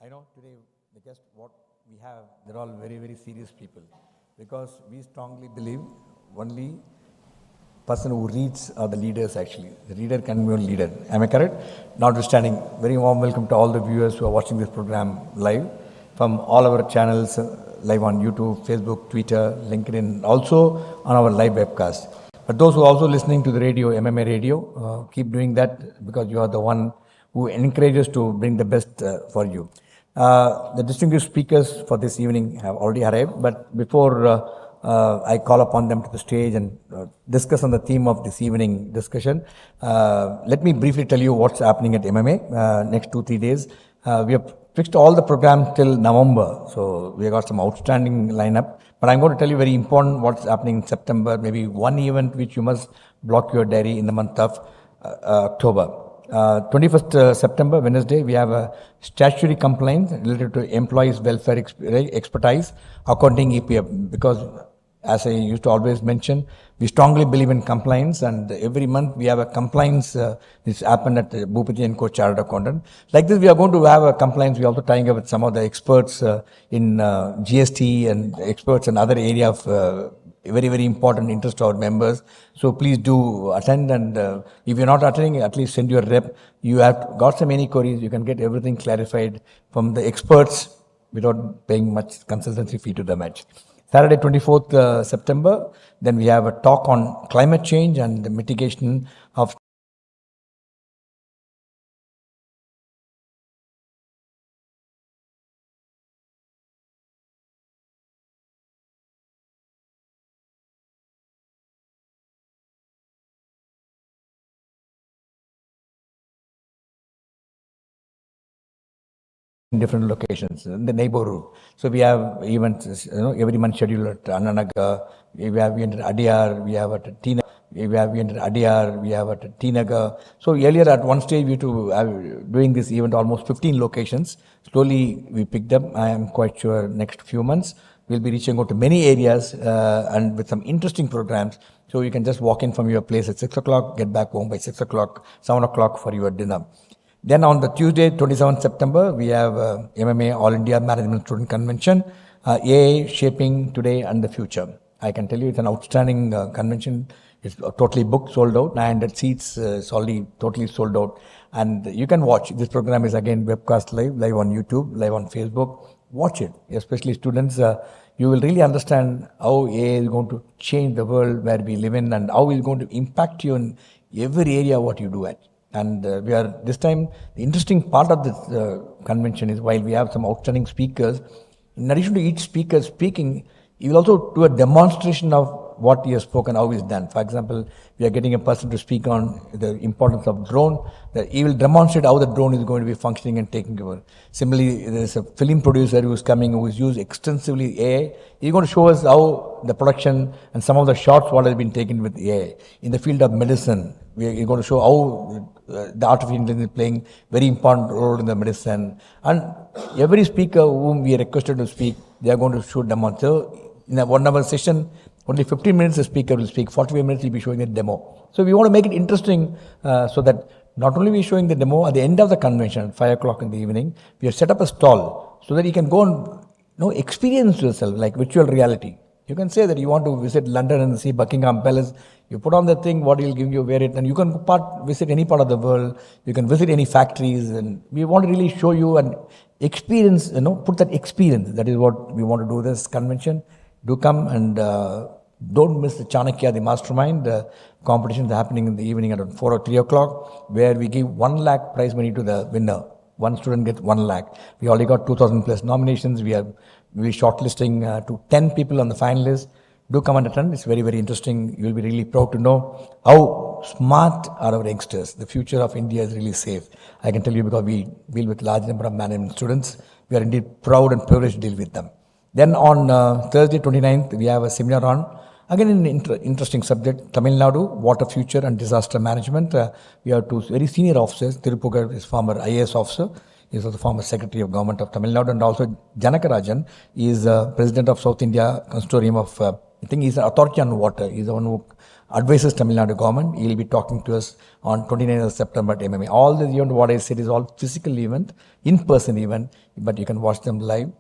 I know today the guest what we have, they're all very, very serious people because we strongly believe only person who reads are the leaders actually. The reader can be a leader. Am I correct? Notwithstanding, very warm welcome to all the viewers who are watching this program live from all our channels, live on YouTube, Facebook, Twitter, LinkedIn, also on our live webcast. But those who are also listening to the radio, MMA radio, keep doing that because you are the one who encourages to bring the best for you. The distinguished speakers for this evening have already arrived, but before I call upon them to the stage and discuss on the theme of this evening discussion, let me briefly tell you what's happening at MMA next 2-3 days. We have fixed all the programs till November, so we have got some outstanding lineup. But I'm going to tell you very important what's happening in September, maybe one event which you must block your diary in the month of October. 21st September, Wednesday, we have a statutory complaint related to employees' welfare expertise, accounting EPF, because as I used to always mention, we strongly believe in compliance, and every month we have a compliance. This happened at Bhupati & Co. Chartered Accountant. Like this, we are going to have a compliance. We are also tying up with some of the experts in GST and experts in other area of very, very important interest to our members. So please do attend, and if you're not attending, at least send your rep. You have got some any queries, you can get everything clarified from the experts without paying much consultancy fee to the match. Saturday, 24th September, then we have a talk on climate change and the mitigation of in different locations in the neighborhood. So we have events, every month scheduled at Annanagar. We have event at Adiyar. We have at Tina. We have event at Adiyar. We have at Tinagar. So earlier at one stage we to doing this event almost 15 locations. Slowly we picked up. I am quite sure next few months we'll be reaching out to many areas and with some interesting programs. So you can just walk in from your place at 6 o'clock, get back home by 6 o'clock, 7 o'clock for your dinner. Then on the Tuesday, 27th September, we have MMA All India Management Student Convention, AI Shaping Today and the Future. I can tell you it's an outstanding convention. It's totally booked, sold out. 900 seats, it's already totally sold out. And you can watch. This program is again webcast live on YouTube, live on Facebook. Watch it, especially students. You will really understand how AI is going to change the world where we live in and how it's going to impact you in every area what you do at. And we are, this time, the interesting part of this convention is while we have some outstanding speakers, in addition to each speaker speaking, you will also do a demonstration of what he has spoken, how he's done. For example, we are getting a person to speak on the importance of drone, that he will demonstrate how the drone is going to be functioning and taking over. Similarly, there is a film producer who is coming, who is used extensively AI. He's going to show us how the production and some of the shots what has been taken with AI. In the field of medicine, we're going to show how the artificial intelligence is playing very important role in the medicine. And every speaker whom we are requested to speak, they are going to show demo. So in a 1 hour session, only 15 minutes the speaker will speak, 45 minutes he'll be showing a demo. So we want to make it interesting so that not only we're showing the demo, at the end of the convention, at 5 o'clock in the evening, we have set up a stall so that you can go and experience yourself like virtual reality. You can say that you want to visit London and see Buckingham Palace. You put on the thing, what he'll give you, wear it, and you can visit any part of the world. You can visit any factories, and we want to really show you and experience, put that experience. That is what we want to do this convention. Do come and don't miss the Chanakya, the mastermind. Competition is happening in the evening at 4 or 3 o'clock, where we give 1 lakh prize money to the winner. One student gets 1 lakh. We already got 2,000 plus nominations. We're shortlisting to 10 people on the finalists. Do come and attend. It's very, very interesting. You'll be really proud to know how smart are our youngsters. The future of India is really safe. I can tell you because we deal with large number of management students. We are indeed proud and privileged to deal with them. Then on Thursday, 29th, we have a seminar on, again an interesting subject, Tamil Nadu, water future and disaster management. We have 2 very senior officers. Thirupugar is former IAS officer. He is also former Secretary of Government of Tamil Nadu, and also Janakarajan is President of South India Consortium of, I think he's an authority on water. He's the one who advises Tamil Nadu government. He will be talking to us on 29th of September at MMA. All the event, what I said is all physical event, in-person event, but you can watch them live.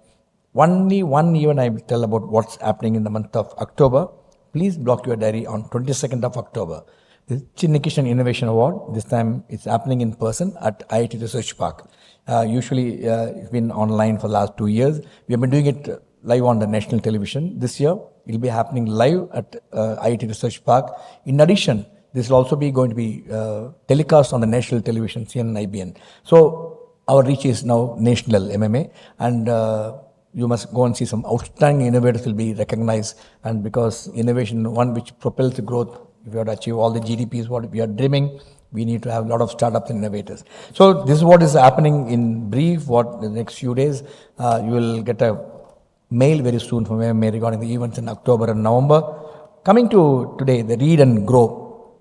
Only one event I will tell about what's happening in the month of October. Please block your diary on 22nd of October. The Chinnikishan Innovation Award, this time it's happening in person at IIT Research Park. Usually it's been online for the last 2 years. We have been doing it live on the national television. This year it will be happening live at IIT Research Park. In addition, this will also be going to be telecast on the national television, CNN, IBN. So our reach is now national MMA, and you must go and see some outstanding innovators will be recognized. And because innovation, one which propels the growth, if we have to achieve all the GDPs, what we are dreaming, we need to have a lot of startups and innovators. So this is what is happening in brief. What the next few days, you will get a mail very soon from MMA regarding the events in October and November. Coming to today, the Read and Grow.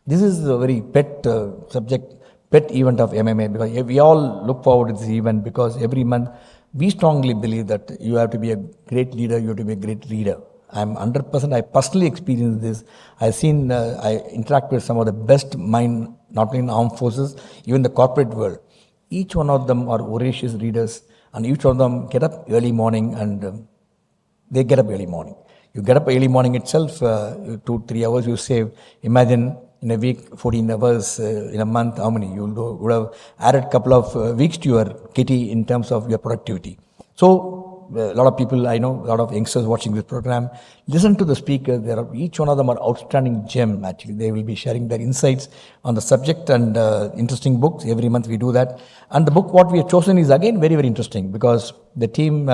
This is a very pet subject, pet event of MMA, because we all look forward to this event, because every month we strongly believe that you have to be a great leader, you have to be a great reader. I'm 100%, I personally experienced this. I've seen, I interact with some of the best mind, not only in armed forces, even the corporate world. Each one of them are voracious readers, and each one of them get up early morning, and they get up early morning. You get up early morning itself, 2-3 hours you save. Imagine in a week, 14 hours, in a month, how many? You would have added a couple of weeks to your kitty in terms of your productivity. So, a lot of people, I know, a lot of youngsters watching this program, listen to the speakers. Each one of them are outstanding gem, actually. They will be sharing their insights on the subject, and interesting books. Every month we do that. And the book what we have chosen is again very, very interesting, because the team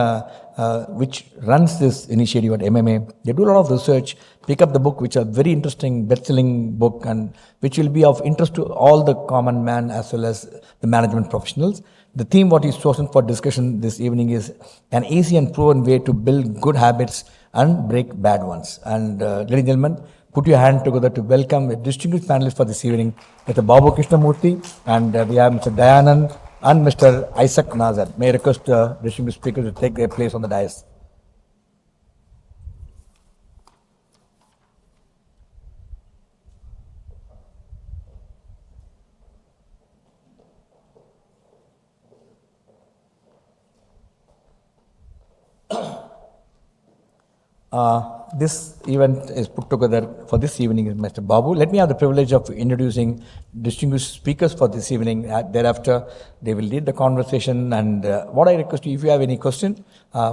which runs this initiative at MMA, they do a lot of research, pick up the book, which are very interesting, best-selling book, and which will be of interest to all the common man as well as the management professionals. The theme what is chosen for discussion this evening is an easy and proven way to build good habits and break bad ones. And ladies and gentlemen, put your hand together to welcome the distinguished panelists for this evening, Mr. Babu Krishnamoorthy, and we have Mr. Dayanand and Mr. ISAK Nazar. May I request distinguished speakers to take their place on the dais. This event is put together for this evening is Mr. Babu. Let me have the privilege of introducing distinguished speakers for this evening. Thereafter, they will lead the conversation. And what I request you, if you have any question,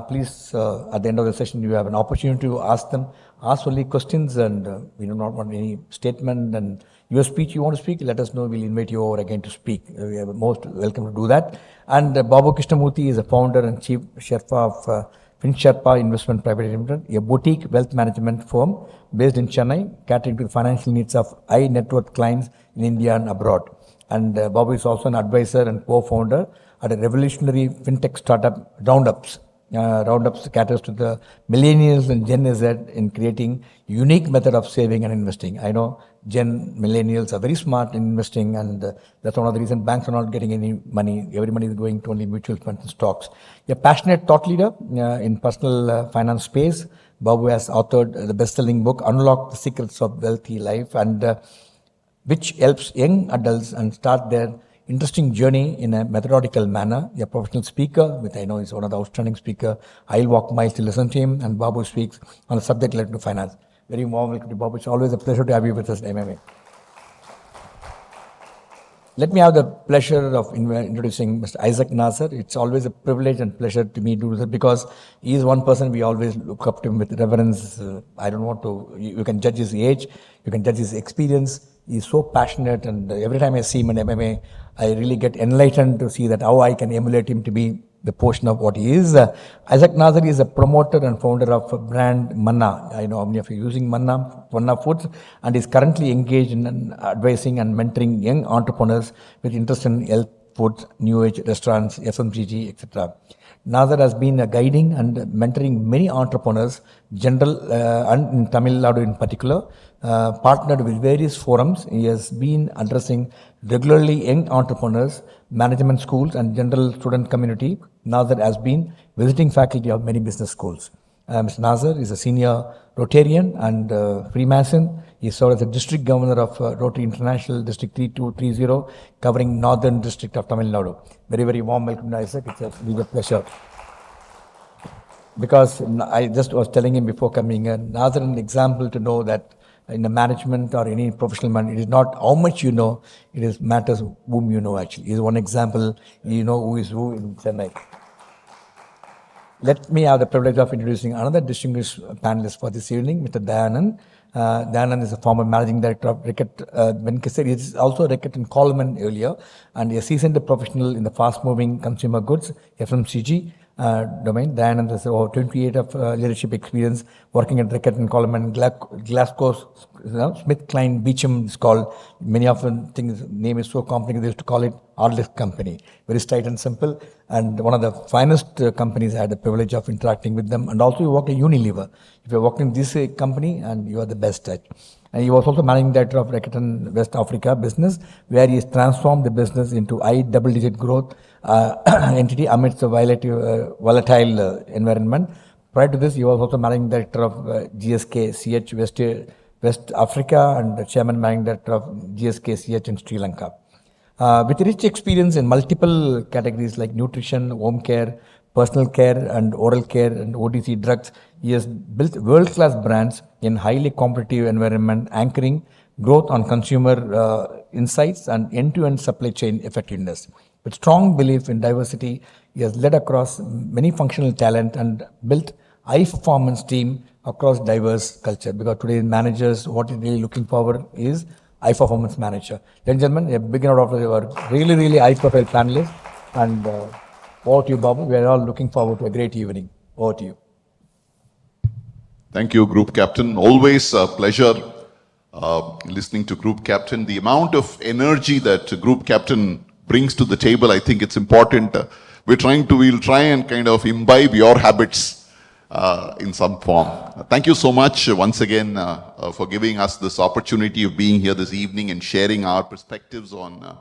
please, at the end of the session, you have an opportunity to ask them. Ask only questions, and we do not want any statement. And your speech, you want to speak, let us know. We'll invite you over again to speak. We are most welcome to do that. And Babu Krishnamoorthy is a founder and chief Sherpa of Sherpa Investment Private Limited, a boutique wealth management firm based in Chennai, catering to the financial needs of high net worth clients in India and abroad. And Babu is also an advisor and co-founder at a revolutionary fintech startup, Roundups. Roundups caters to the millennials and Gen Z in creating unique method of saving and investing. I know millennials are very smart in investing, and that's one of the reasons banks are not getting any money. Every money is going to only mutual funds and stocks. A passionate thought leader in personal finance space, Babu has authored the best-selling book Unlock the Secrets of Wealthy Life, and which helps young adults and start their interesting journey in a methodical manner. A professional speaker, which I know is one of the outstanding speaker. I'll walk miles to listen to him, and Babu speaks on the subject related to finance. Very warm welcome to Babu. It's always a pleasure to have you with us at MMA. Let me have the pleasure of introducing Mr. ISAK Nazar. It's always a privilege and pleasure to me to do that, because he is one person we always look up to him with reverence. I don't want to, you can judge his age, you can judge his experience. He's so passionate, and every time I see him in MMA, I really get enlightened to see that how I can emulate him to be the portion of what he is. ISAK Nazar is a promoter and founder of brand Manna. I know how many of you are using Manna Foods, and is currently engaged in advising and mentoring young entrepreneurs with interest in health foods, new age restaurants, FMCG, etc. Nazar has been guiding and mentoring many entrepreneurs, general and in Tamil Nadu in particular, partnered with various forums. He has been addressing regularly young entrepreneurs, management schools, and general student community. Nazar has been visiting faculty of many business schools. Mr. Nazar is a senior Rotarian and Freemason. He served as the district governor of Rotary International District 3230, covering northern district of Tamil Nadu. Very, very warm welcome to ISAK. It's a big pleasure. Because I just was telling him before coming, Nazar an example to know that in the management or any professional man, it is not how much you know, it is matters whom you know actually. He is one example, you know who is who in Chennai. Let me have the privilege of introducing another distinguished panelist for this evening, Mr. Dayanand. Dayanand is a former managing director of Ricket Venkisar. He is also Ricket and Coleman earlier, and a seasoned professional in the fast-moving consumer goods, FMCG, domain. Dayanand has over 28 of leadership experience working at Ricket and Coleman, Glasgow, Smith Klein Beecham is called. Many of them think the name is so complicated, they used to call it Artlist Company. Very straight and simple, and one of the finest companies. I had the privilege of interacting with them, and also you work at Unilever. If you work in this company, and you are the best at. And he was also managing director of Ricket West Africa business, where he has transformed the business into high double-digit growth entity amidst a volatile environment. Prior to this, he was also managing director of GSK CH West Africa and the chairman managing director of GSK CH in Sri Lanka. With rich experience in multiple categories like nutrition, home care, personal care and oral care and OTC drugs, he has built world-class brands in highly competitive environment, anchoring growth on consumer insights and end-to-end supply chain effectiveness. With strong belief in diversity, he has led across many functional talent and built high-performance team across diverse culture. Because today's managers, what is really looking forward is high-performance manager. Ladies and gentlemen, a big round of our really, really high-profile panelists. And over to you, Babu. We are all looking forward to a great evening. Over to you. Thank you, Group Captain. Always a pleasure listening to Group Captain. The amount of energy that Group Captain brings to the table, I think it's important. We'll try and kind of imbibe your habits in some form. Thank you so much once again for giving us this opportunity of being here this evening and sharing our perspectives on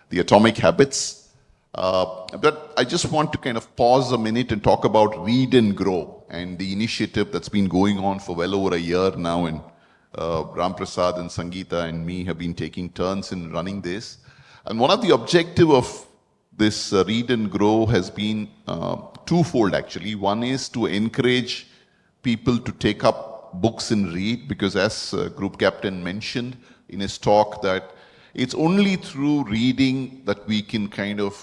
the atomic habits. But I just want to kind of pause a minute and talk about Read and Grow and the initiative that's been going on for well over a year now, and Ram Prasad and Sangeeta and me have been taking turns in running this. And one of the objectives of this Read and Grow has been twofold actually. One is to encourage people to take up books and read, because as Group Captain mentioned in his talk, that it's only through reading that we can kind of,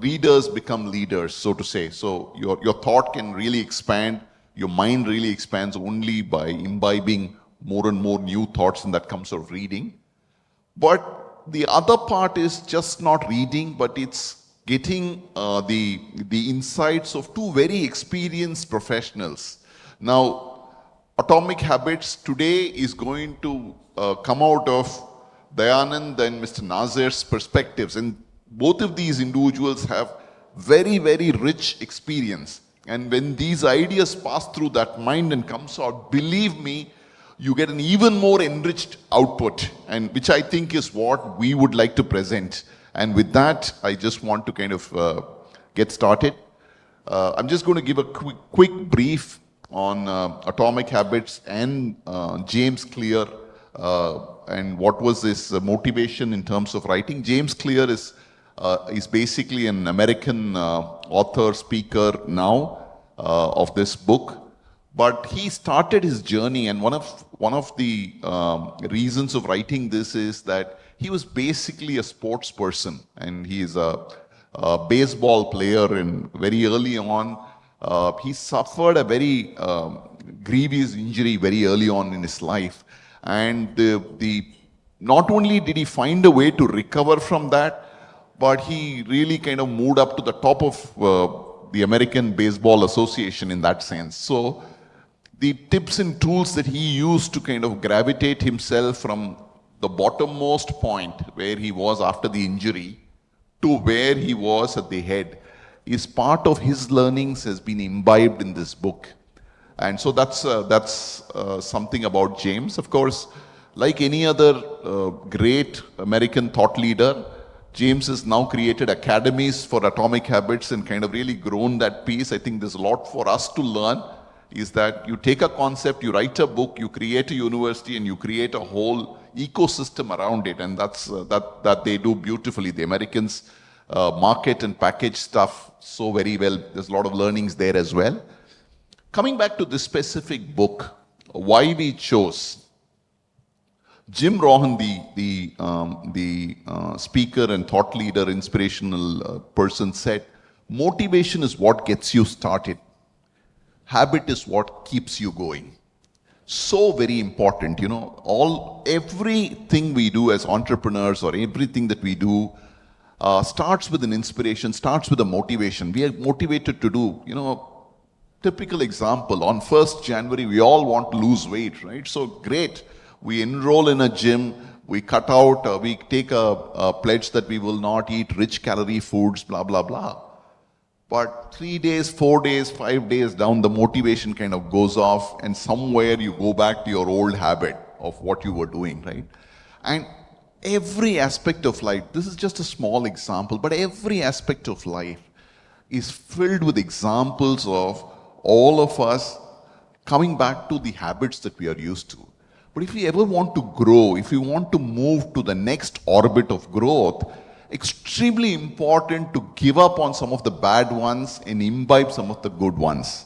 readers become leaders, so to say. So your thought can really expand, your mind really expands only by imbibing more and more new thoughts, and that comes out of reading. But the other part is just not reading, but it's getting the insights of two very experienced professionals. Now, Atomic Habits today is going to come out of Dayanand and Mr. Nazar's perspectives, and both of these individuals have very, very rich experience. And when these ideas pass through that mind and comes out, believe me, you get an even more enriched output, and which I think is what we would like to present. And with that, I just want to kind of get started. I'm just going to give a quick brief on Atomic Habits and James Clear, and what was his motivation in terms of writing. James Clear is basically an American author, speaker now of this book. But he started his journey, and one of the reasons of writing this is that he was basically a sports person, and he is a baseball player. And very early on, he suffered a very grievous injury very early on in his life. And not only did he find a way to recover from that, but he really kind of moved up to the top of the American Baseball Association in that sense. So the tips and tools that he used to kind of gravitate himself from the bottommost point where he was after the injury to where he was at the head is part of his learnings, has been imbibed in this book. And so that's something about James. Of course, like any other great American thought leader, James has now created academies for Atomic Habits and kind of really grown that piece. I think there's a lot for us to learn is that you take a concept, you write a book, you create a university, and you create a whole ecosystem around it, and that they do beautifully. The Americans market and package stuff so very well. There's a lot of learnings there as well. Coming back to this specific book, why we chose Jim Rohn, the speaker and thought leader, inspirational person, said, motivation is what gets you started. Habit is what keeps you going. So very important, you know, everything we do as entrepreneurs or everything that we do starts with an inspiration, starts with a motivation. We are motivated to do, you know, typical example, on 1st January, we all want to lose weight, right? So great. We enroll in a gym, we cut out, we take a pledge that we will not eat rich calorie foods, blah, blah, blah. But 3 days, 4 days, 5 days down, the motivation kind of goes off, and somewhere you go back to your old habit of what you were doing, right? And every aspect of life, this is just a small example, but every aspect of life is filled with examples of all of us coming back to the habits that we are used to. But if you ever want to grow, if you want to move to the next orbit of growth, extremely important to give up on some of the bad ones and imbibe some of the good ones.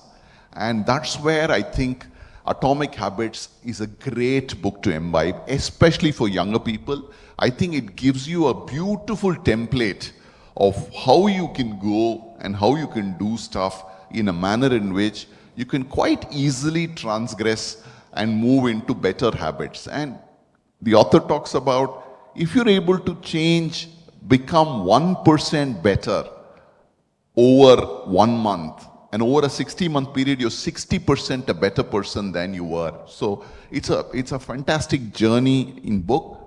And that's where I think Atomic Habits is a great book to imbibe, especially for younger people. I think it gives you a beautiful template of how you can go and how you can do stuff in a manner in which you can quite easily transgress and move into better habits. And the author talks about, if you're able to change, become 1% better over 1 month, and over a 60-month period, you're 60% a better person than you were. So it's a fantastic journey in book.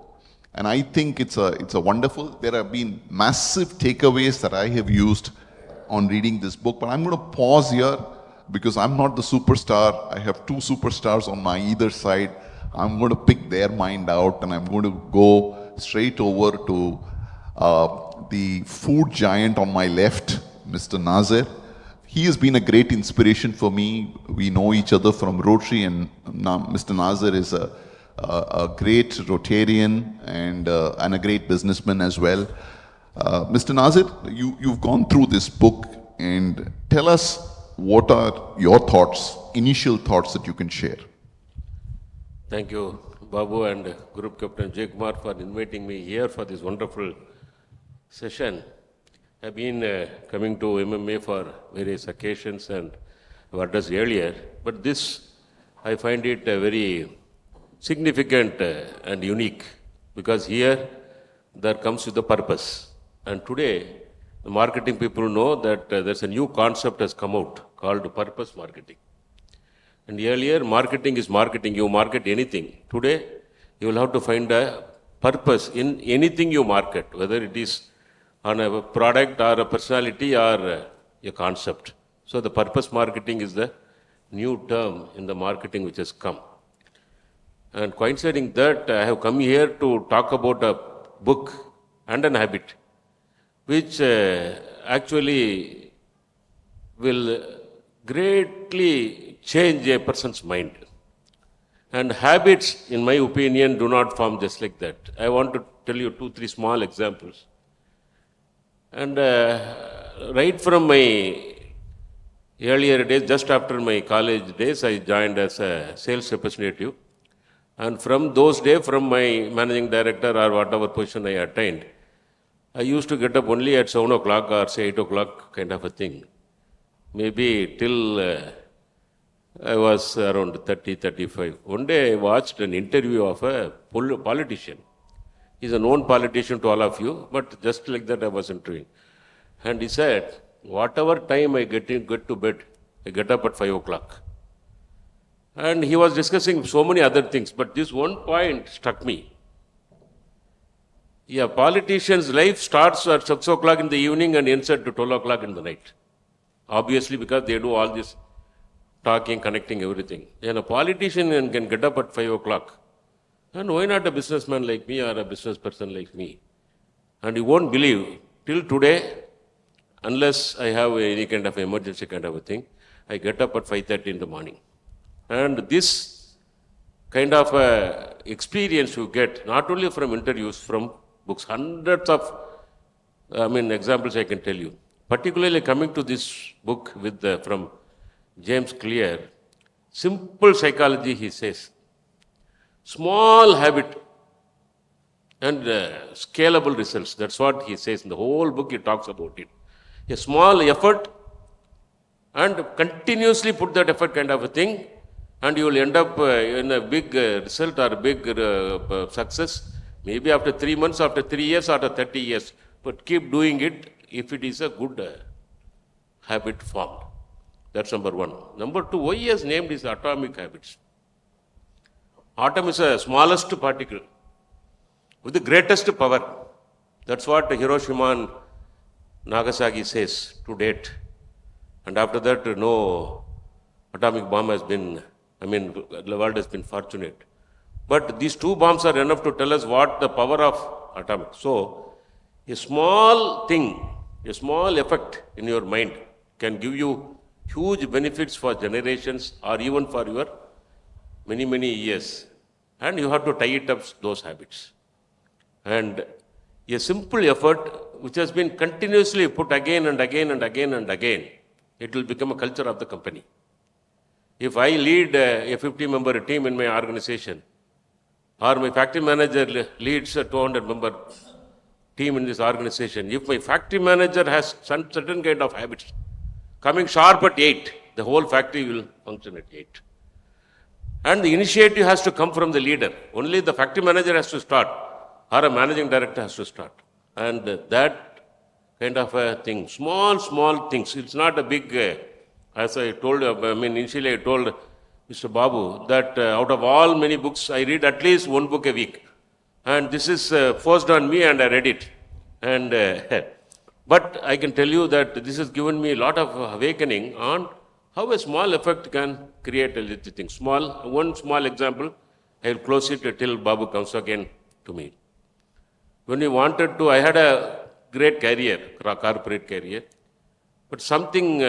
And I think it's a wonderful, there have been massive takeaways that I have used on reading this book, but I'm going to pause here because I'm not the superstar. I have 2 superstars on my either side. I'm going to pick their mind out, and I'm going to go straight over to the food giant on my left, Mr. Nazar. He has been a great inspiration for me. We know each other from Rotary, and Mr. Nazar is a great Rotarian and a great businessman as well. Mr. Nazar, you've gone through this book, and tell us what are your thoughts, initial thoughts that you can share. Thank you, Babu and Group Captain Jay Kumar, for inviting me here for this wonderful session. I've been coming to MMA for various occasions and I've addressed earlier, but this, I find it very significant and unique, because here there comes with the purpose. And today, the marketing people know that there's a new concept has come out called purpose marketing. And earlier, marketing is marketing. You market anything. Today, you will have to find a purpose in anything you market, whether it is on a product or a personality or a concept. So the purpose marketing is the new term in the marketing which has come. And coinciding that, I have come here to talk about a book and an habit, which actually will greatly change a person's mind. And habits, in my opinion, do not form just like that. I want to tell you 2-3 small examples. And right from my earlier days, just after my college days, I joined as a sales representative. And from those days, from my managing director or whatever position I attained, I used to get up only at 7 o'clock or say 8 o'clock kind of a thing. Maybe till I was around 30, 35. One day I watched an interview of a politician. He's a known politician to all of you, but just like that I was interviewing. And he said, whatever time I get to bed, I get up at 5 o'clock. And he was discussing so many other things, but this one point struck me. A politician's life starts at 6 o'clock in the evening and ends at 12 o'clock in the night. Obviously, because they do all this talking, connecting, everything. And a politician can get up at 5 o'clock. And why not a businessman like me or a business person like me? And you won't believe, till today, unless I have any kind of emergency kind of a thing, I get up at 5:30 in the morning. And this kind of experience you get not only from interviews, from books, hundreds of examples I can tell you. Particularly coming to this book with from James Clear, simple psychology, he says, small habit and scalable results. That's what he says in the whole book. He talks about it. A small effort and continuously put that effort, kind of a thing, and you will end up in a big result or a big success. Maybe after 3 months, after 3 years, after 30 years. But keep doing it if it is a good habit formed. That's number one. Number two, why he has named is atomic habits. Atom is the smallest particle with the greatest power. That's what Hiroshima and Nagasaki says to date. And after that, no atomic bomb has been, the world has been fortunate. But these two bombs are enough to tell us what the power of atomic. So, a small thing, a small effect in your mind can give you huge benefits for generations or even for your many, many years. And you have to tie it up, those habits. And a simple effort which has been continuously put again and again and again and again, it will become a culture of the company. If I lead a 50-member team in my organization, or my factory manager leads a 200-member team in this organization, if my factory manager has certain kind of habits, coming sharp at 8, the whole factory will function at 8. And the initiative has to come from the leader. Only the factory manager has to start, or a managing director has to start. And that kind of a thing, small things. It's not a big, as I told, initially I told Mr. Babu that out of all many books, I read at least one book a week. And this is forced on me and I read it. And but I can tell you that this has given me a lot of awakening on how a small effect can create a little thing. One small example, I will close it till Babu comes again to me. When we wanted to, I had a great career, corporate career, but something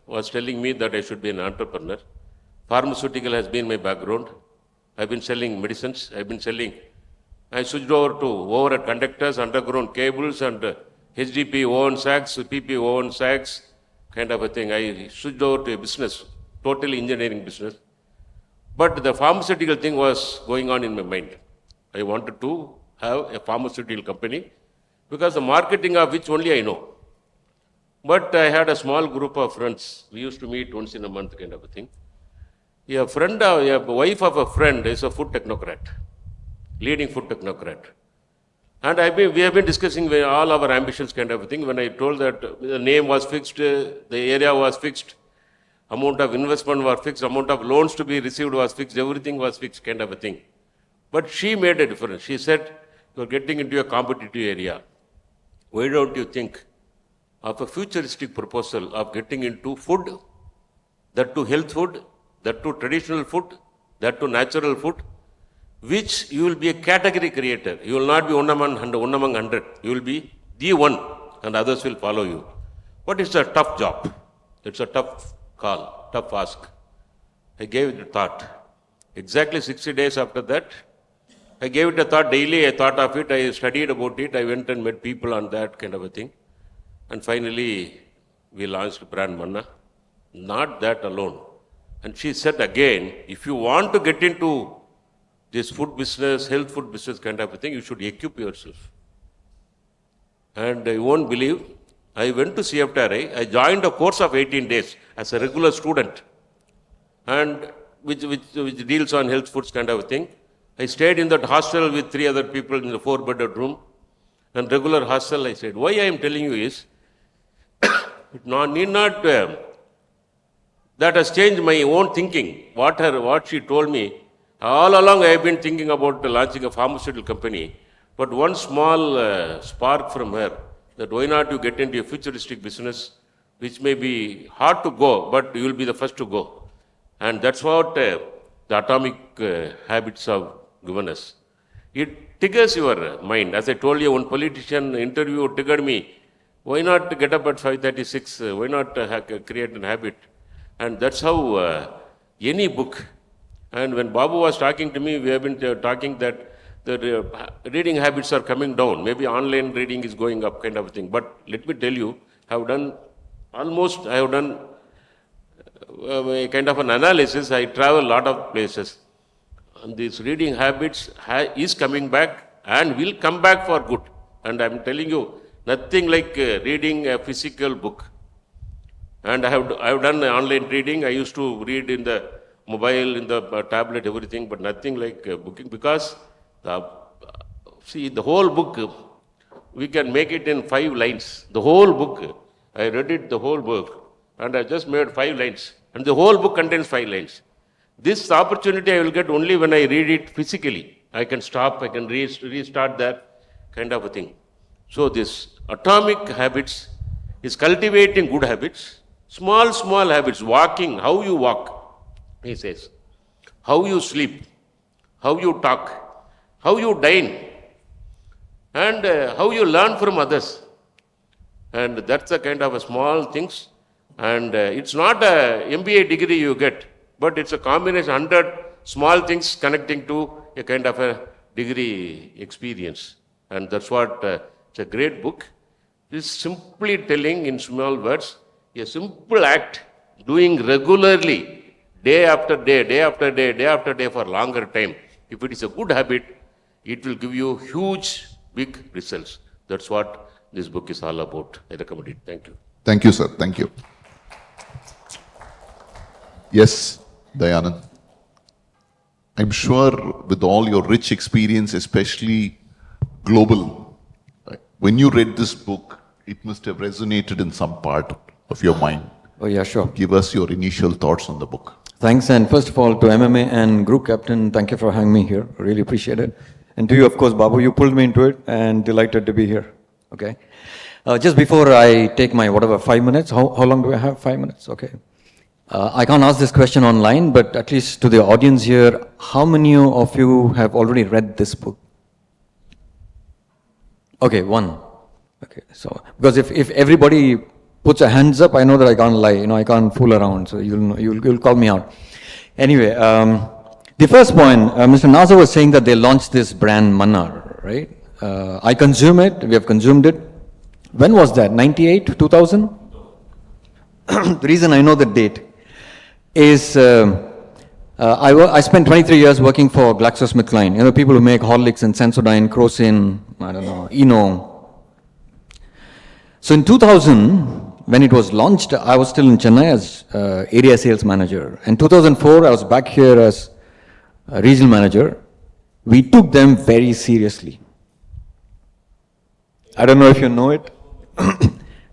was telling me that I should be an entrepreneur. Pharmaceutical has been my background. I've been selling medicines. I switched over to overhead conductors, underground cables, and HDP oven sacks, PP oven sacks, kind of a thing. I switched over to a business, totally engineering business. But the pharmaceutical thing was going on in my mind. I wanted to have a pharmaceutical company because the marketing of which only I know. But I had a small group of friends. We used to meet once in a month, kind of a thing. A wife of a friend is a food technocrat, leading food technocrat. And we have been discussing all our ambitions, kind of a thing. When I told that the name was fixed, the area was fixed, amount of investment was fixed, amount of loans to be received was fixed, everything was fixed, kind of a thing. But she made a difference. She said, you're getting into a competitive area. Why don't you think of a futuristic proposal of getting into food, that to health food, that to traditional food, that to natural food, which you will be a category creator. You will not be one among 100. You will be the one, and others will follow you. But it's a tough job. It's a tough call, tough ask. I gave it a thought. Exactly 60 days after that, I gave it a thought daily. I thought of it. I studied about it. I went and met people on that kind of a thing. And finally, we launched brand Manna. Not that alone. And she said again, if you want to get into this food business, health food business kind of a thing, you should equip yourself. And you won't believe, I went to CFTRI, I joined a course of 18 days as a regular student, and which deals on health foods kind of a thing. I stayed in that hostel with 3 other people in the 4-bedded room, and regular hostel. I said, why I am telling you is, it need not, that has changed my own thinking. What she told me, all along I have been thinking about launching a pharmaceutical company, but one small spark from her, that why not you get into a futuristic business, which may be hard to go, but you will be the first to go. And that's what the atomic habits have given us. It triggers your mind. As I told you, one politician interview triggered me. Why not get up at 5:36? Why not create an habit? And that's how any book. And when Babu was talking to me, we have been talking that the reading habits are coming down. Maybe online reading is going up, kind of thing. But let me tell you, I have done a kind of an analysis. I travel a lot of places. And this reading habits is coming back and will come back for good. And I'm telling you, nothing like reading a physical book. And I have done online reading. I used to read in the mobile, in the tablet, everything, but nothing like booking, because the whole book, we can make it in 5 lines. The whole book, I read it, the whole book, and I just made 5 lines. And the whole book contains 5 lines. This opportunity I will get only when I read it physically. I can stop, I can restart that kind of a thing. So this atomic habits is cultivating good habits, small habits, walking, how you walk, he says, how you sleep, how you talk, how you dine, and how you learn from others. And that's the kind of a small things. And it's not a MBA degree you get, but it's a combination 100 small things connecting to a kind of a degree experience. And that's what, it's a great book. It's simply telling in small words, a simple act, doing regularly, day after day, day after day, day after day for longer time. If it is a good habit, it will give you huge, big results. That's what this book is all about. I recommend it. Thank you. Thank you, sir. Thank you. Yes, Dayanand. I'm sure with all your rich experience, especially global, when you read this book, it must have resonated in some part of your mind. Oh yeah, sure. Give us your initial thoughts on the book. Thanks, and first of all to MMA and Group Captain, thank you for having me here. Really appreciate it. And to you, of course, Babu, you pulled me into it, and delighted to be here. Okay. Just before I take my 5 minutes, how long do I have? 5 minutes, okay. I can't ask this question online, but at least to the audience here, how many of you have already read this book? Okay, 1. Okay, so, because if everybody puts a hands up, I know that I can't lie, I can't fool around, so you'll call me out. Anyway, the first point, Mr. Nazar was saying that they launched this brand Mannar, right? I consume it, we have consumed it. When was that? 98, 2000? The reason I know the date is I spent 23 years working for GlaxoSmithKline, people who make Horlicks and Sensodyne, Crocin, Eno. So in 2000, when it was launched, I was still in Chennai as area sales manager. In 2004, I was back here as regional manager. We took them very seriously. I don't know if you know it.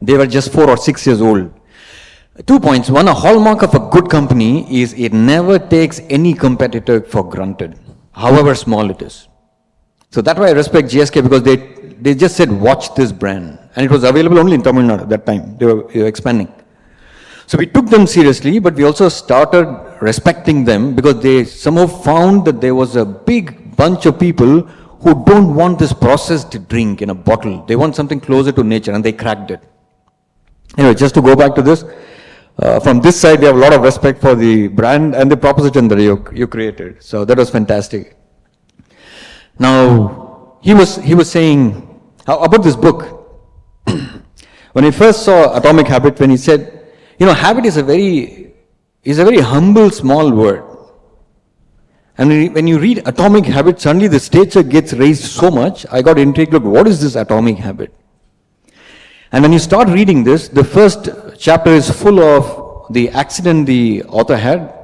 They were just 4 or 6 years old. 2 points. One, a hallmark of a good company is it never takes any competitor for granted, however small it is. So that's why I respect GSK, because they just said, watch this brand. And it was available only in Tamil Nadu at that time. They were expanding. So we took them seriously, but we also started respecting them because they somehow found that there was a big bunch of people who don't want this processed drink in a bottle. They want something closer to nature, and they cracked it. Anyway, just to go back to this, from this side, we have a lot of respect for the brand and the proposition that you created. So that was fantastic. Now, he was saying, about this book, when I first saw Atomic Habit, when he said, habit is a very humble, small word. And when you read Atomic Habit, suddenly the stature gets raised so much, I got intrigued, look, what is this atomic habit? And when you start reading this, the first chapter is full of the accident the author had.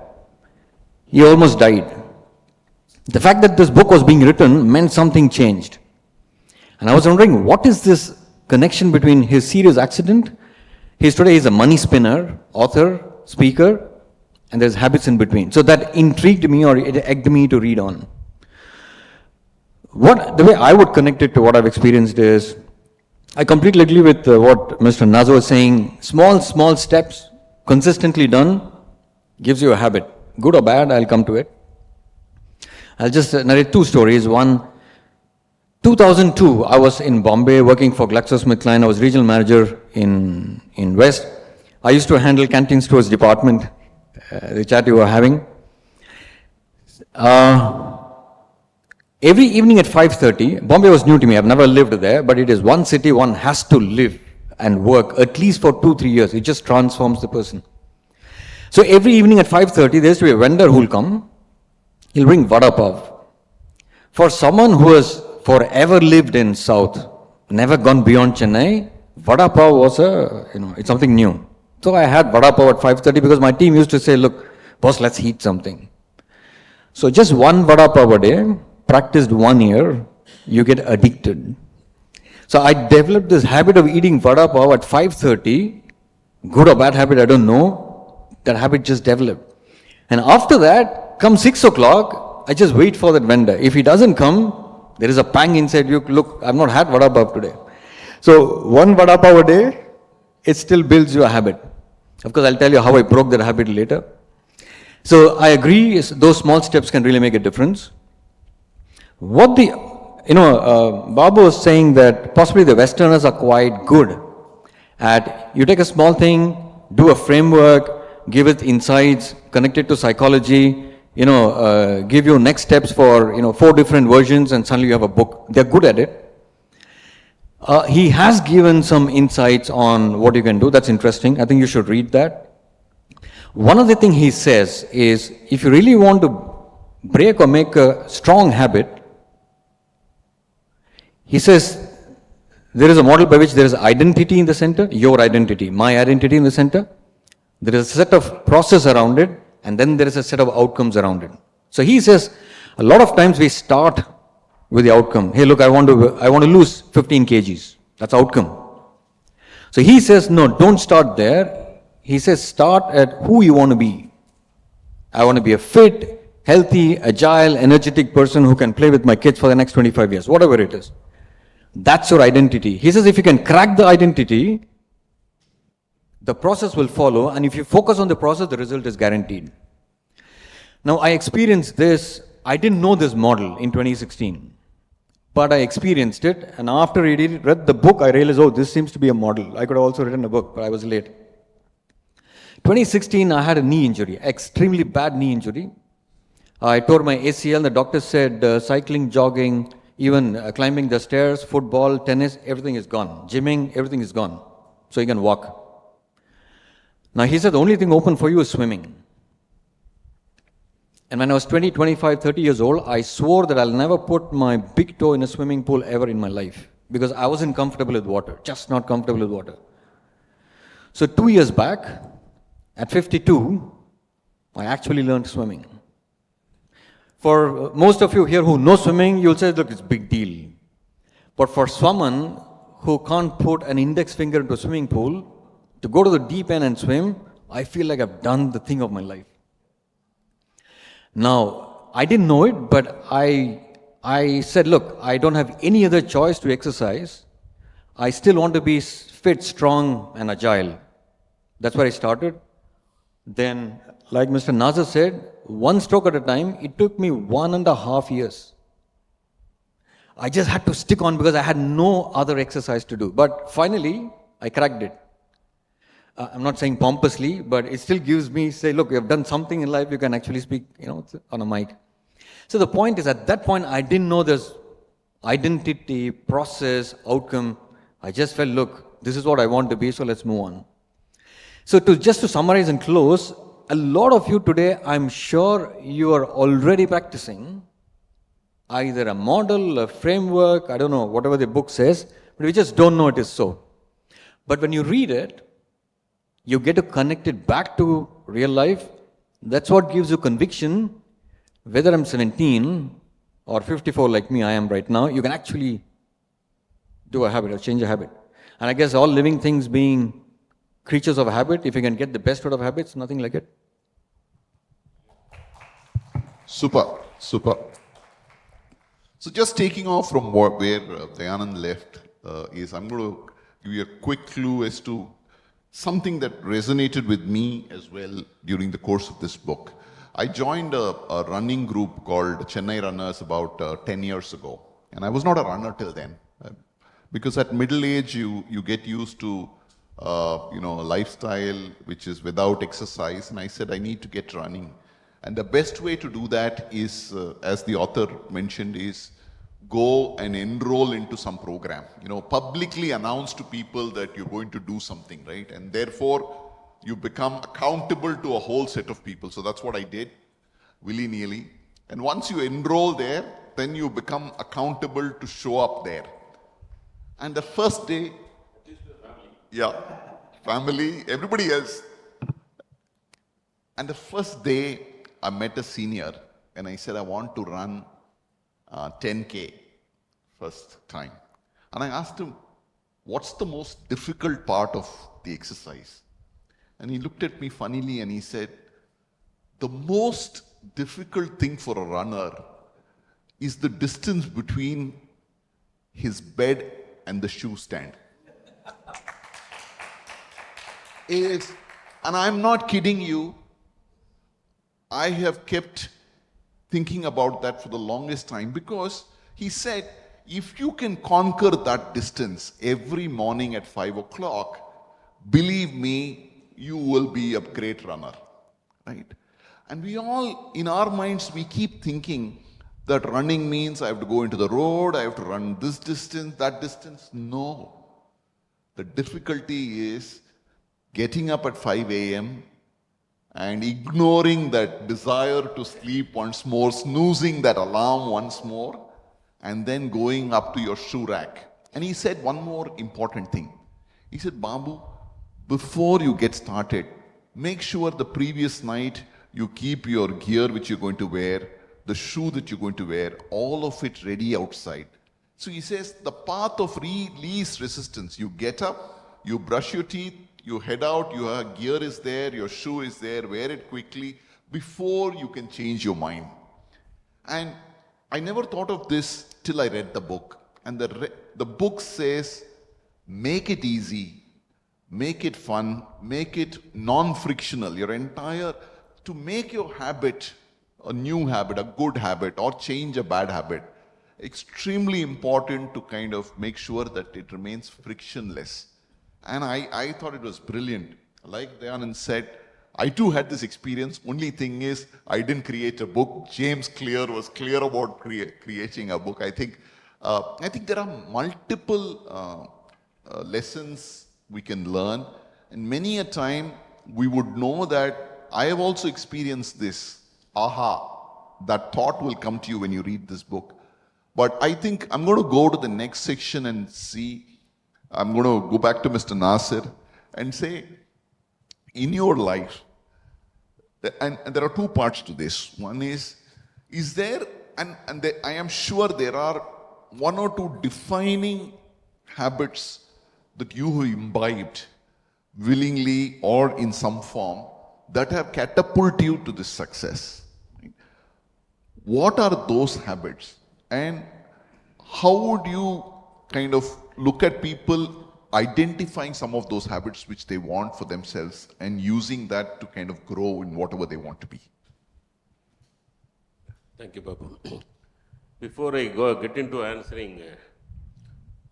He almost died. The fact that this book was being written meant something changed. And I was wondering, what is this connection between his serious accident? Today he's a money spinner, author, speaker, and there's habits in between. So that intrigued me, or it egged me to read on. The way I would connect it to what I've experienced is, I completely agree with what Mr. Nazar was saying. Small steps, consistently done, gives you a habit. Good or bad, I'll come to it. I'll just narrate 2 stories. One, 2002, I was in Bombay working for GlaxoSmithKline. I was regional manager in West. I used to handle canteen stores department. the chat you were having. Every evening at 5:30, Bombay was new to me, I've never lived there, but it is one city one has to live and work at least for 2-3 years. It just transforms the person. So every evening at 5:30, there used to be a vendor who will come, he'll bring vada pav. For someone who has forever lived in South, never gone beyond Chennai, vada pav was it's something new. So I had vada pav at 5:30 because my team used to say, look, boss, let's eat something. So just one vada pav a day, practiced 1 year, you get addicted. So I developed this habit of eating vada pav at 5:30, good or bad habit, I don't know, that habit just developed. And after that, come 6 o'clock, I just wait for that vendor. If he doesn't come, there is a pang inside you, look, I've not had vada pav today. So one vada pav a day, it still builds you a habit. Of course, I'll tell you how I broke that habit later. So I agree, those small steps can really make a difference. Babu was saying that possibly the Westerners are quite good at, you take a small thing, do a framework, give it insights, connect it to psychology, give you next steps for, 4 different versions and suddenly you have a book. They're good at it. He has given some insights on what you can do. That's interesting. I think you should read that. One of the things he says is, if you really want to break or make a strong habit, he says, there is a model by which there is identity in the center, your identity, my identity in the center. There is a set of process around it, and then there is a set of outcomes around it. So he says, a lot of times we start with the outcome. Hey, look, I want to lose 15 kgs. That's outcome. So he says, no, don't start there. He says, start at who you want to be. I want to be a fit, healthy, agile, energetic person who can play with my kids for the next 25 years, whatever it is. That's your identity. He says, if you can crack the identity, the process will follow, and if you focus on the process, the result is guaranteed. Now, I experienced this, I didn't know this model in 2016, but I experienced it, and after I read the book, I realized, oh, this seems to be a model. I could have also written a book, but I was late. 2016, I had a knee injury, extremely bad knee injury. I tore my ACL, the doctor said cycling, jogging, even climbing the stairs, football, tennis, everything is gone. Gymming, everything is gone. So you can walk. Now he said the only thing open for you is swimming. And when I was 20, 25, 30 years old, I swore that I'll never put my big toe in a swimming pool ever in my life. Because I wasn't comfortable with water, just not comfortable with water. So 2 years back, at 52, I actually learned swimming. For most of you here who know swimming, you'll say, look, it's a big deal. But for someone who can't put an index finger into a swimming pool, to go to the deep end and swim, I feel like I've done the thing of my life. Now, I didn't know it, but I said, look, I don't have any other choice to exercise. I still want to be fit, strong, and agile. That's where I started. Then, like Mr. Nazar said, one stroke at a time, it took me 1.5 years. I just had to stick on because I had no other exercise to do. But finally, I cracked it. I'm not saying pompously, but it still gives me, say, look, you have done something in life, you can actually speak, on a mic. So the point is, at that point, I didn't know this identity, process, outcome. I just felt, look, this is what I want to be, so let's move on. So just to summarize and close, a lot of you today, I'm sure you are already practicing either a model, a framework, I don't know, whatever the book says, but we just don't know it is so. But when you read it, you get to connect it back to real life. That's what gives you conviction. Whether I'm 17 or 54 like me, I am right now, you can actually do a habit or change a habit. And I guess all living things being creatures of habit, if you can get the best out of habits, nothing like it. Super. So just taking off from where Dayanand left, I'm going to give you a quick clue as to something that resonated with me as well during the course of this book. I joined a running group called Chennai Runners about 10 years ago. And I was not a runner till then. Because at middle age, you get used to a lifestyle which is without exercise. And I said, I need to get running. And the best way to do that is, as the author mentioned, is go and enroll into some program. Publicly announce to people that you're going to do something, right? And therefore, you become accountable to a whole set of people. So that's what I did, willy-nilly. And once you enroll there, then you become accountable to show up there. And the first day, family, everybody else. And the first day, I met a senior and I said, I want to run 10K first time. And I asked him, what's the most difficult part of the exercise? And he looked at me funnily and he said, the most difficult thing for a runner is the distance between his bed and the shoe stand. And I'm not kidding you, I have kept thinking about that for the longest time, because he said, if you can conquer that distance every morning at 5 o'clock, believe me, you will be a great runner, right? And we all, in our minds, we keep thinking that running means I have to go into the road, I have to run this distance, that distance. No. The difficulty is getting up at 5 a.m. and ignoring that desire to sleep once more, snoozing that alarm once more, and then going up to your shoe rack. And he said one more important thing. He said, Babu, before you get started, make sure the previous night you keep your gear which you're going to wear, the shoe that you're going to wear, all of it ready outside. So he says, the path of least resistance, you get up, you brush your teeth, you head out, your gear is there, your shoe is there, wear it quickly before you can change your mind. And I never thought of this till I read the book. And the book says, make it easy, make it fun, make it non-frictional. To make your habit a new habit, a good habit, or change a bad habit, extremely important to kind of make sure that it remains frictionless. And I thought it was brilliant. Like Dayanand said, I too had this experience. Only thing is, I didn't create a book. James Clear was clear about creating a book. I think there are multiple lessons we can learn. And many a time, we would know that I have also experienced this. That thought will come to you when you read this book. But I think I'm going to go to the next section and see. I'm going to go back to Mr. Nazar and say, in your life, and there are two parts to this. One is there, I am sure there are one or two defining habits that you have imbibed willingly or in some form that have catapulted you to this success. What are those habits? And how would you kind of look at people identifying some of those habits which they want for themselves and using that to kind of grow in whatever they want to be? Thank you, Babu. Before I get into answering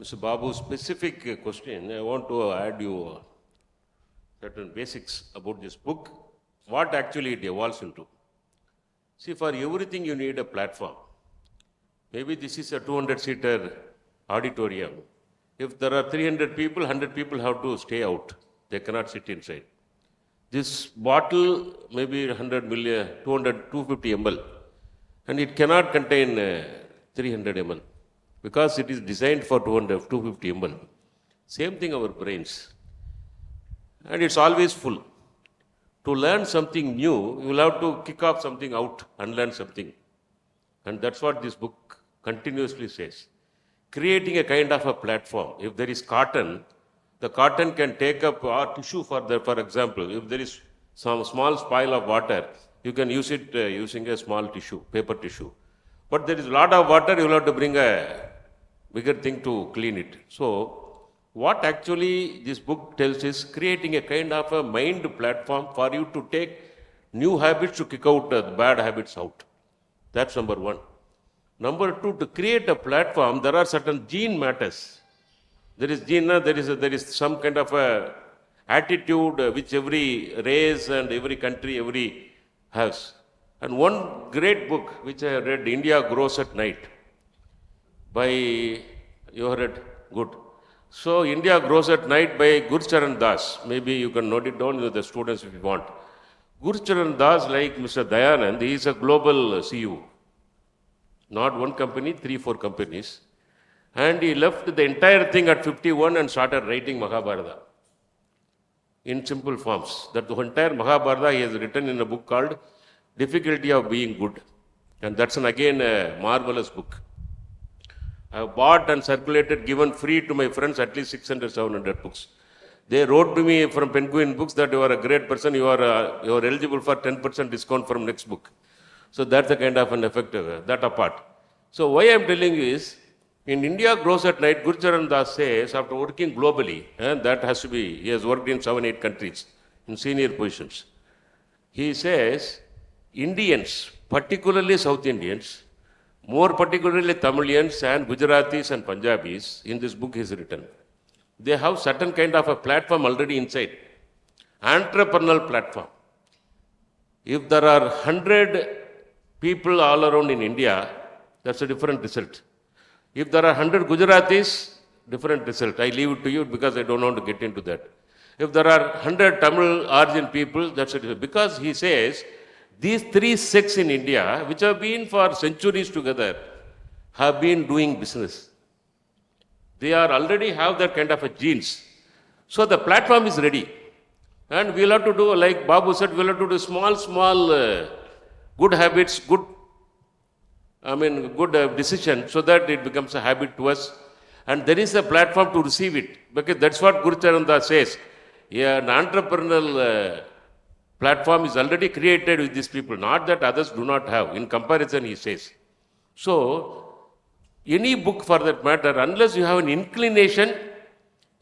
Mr. Babu's specific question, I want to add you certain basics about this book, what actually it evolves into. See, for everything you need a platform. Maybe this is a 200-seater auditorium. If there are 300 people, 100 people have to stay out. They cannot sit inside. This bottle may be 200 million, 250 ml, and it cannot contain 300 ml because it is designed for 250 ml. Same thing our brains. And it's always full. To learn something new, you will have to kick off something out and learn something. And that's what this book continuously says. Creating a kind of a platform. If there is cotton, the cotton can take up our tissue for example. If there is some small spill of water, you can use it using a small tissue, paper tissue. But there is a lot of water, you will have to bring a bigger thing to clean it. So, what actually this book tells is creating a kind of a mind platform for you to take new habits to kick out the bad habits out. That's number one. Number two, to create a platform, there are certain gene matters. There is gene, there is some kind of a attitude which every race and every country, every has. And one great book which I read, India Grows at Night, by, you heard it? Good. So, India Grows at Night by Gurcharan Das. Maybe you can note it down with the students if you want. Gurcharan Das, like Mr. Dayanand, he is a global CEO. Not one company, 3-4 companies. And he left the entire thing at 51 and started writing Mahabharata in simple forms. That the entire Mahabharata he has written in a book called Difficulty of Being Good. And that's again a marvelous book. I have bought and circulated, given free to my friends at least 600, 700 books. They wrote to me from Penguin Books that you are a great person, you are eligible for 10% discount from next book. So that's the kind of an effect, that apart. So why I am telling you is, in India Grows at Night, Gurcharan Das says, after working globally, and that has to be, he has worked in 7-8 countries in senior positions. He says, Indians, particularly South Indians, more particularly Tamilians and Gujaratis and Punjabis, in this book is written. They have certain kind of a platform already inside. Entrepreneurial platform. If there are 100 people all around in India, that's a different result. If there are 100 Gujaratis, different result. I leave it to you because I don't want to get into that. If there are 100 Tamil origin people, that's a different. Because he says, these 3 sects in India, which have been for centuries together, have been doing business. They are already have that kind of a genes. So the platform is ready. And we'll have to do, like Babu said, we'll have to do small, good habits, good decision, so that it becomes a habit to us. And there is a platform to receive it. Because that's what Gurcharan Das says. Yeah, an entrepreneurial platform is already created with these people, not that others do not have. In comparison, he says. So, any book for that matter, unless you have an inclination,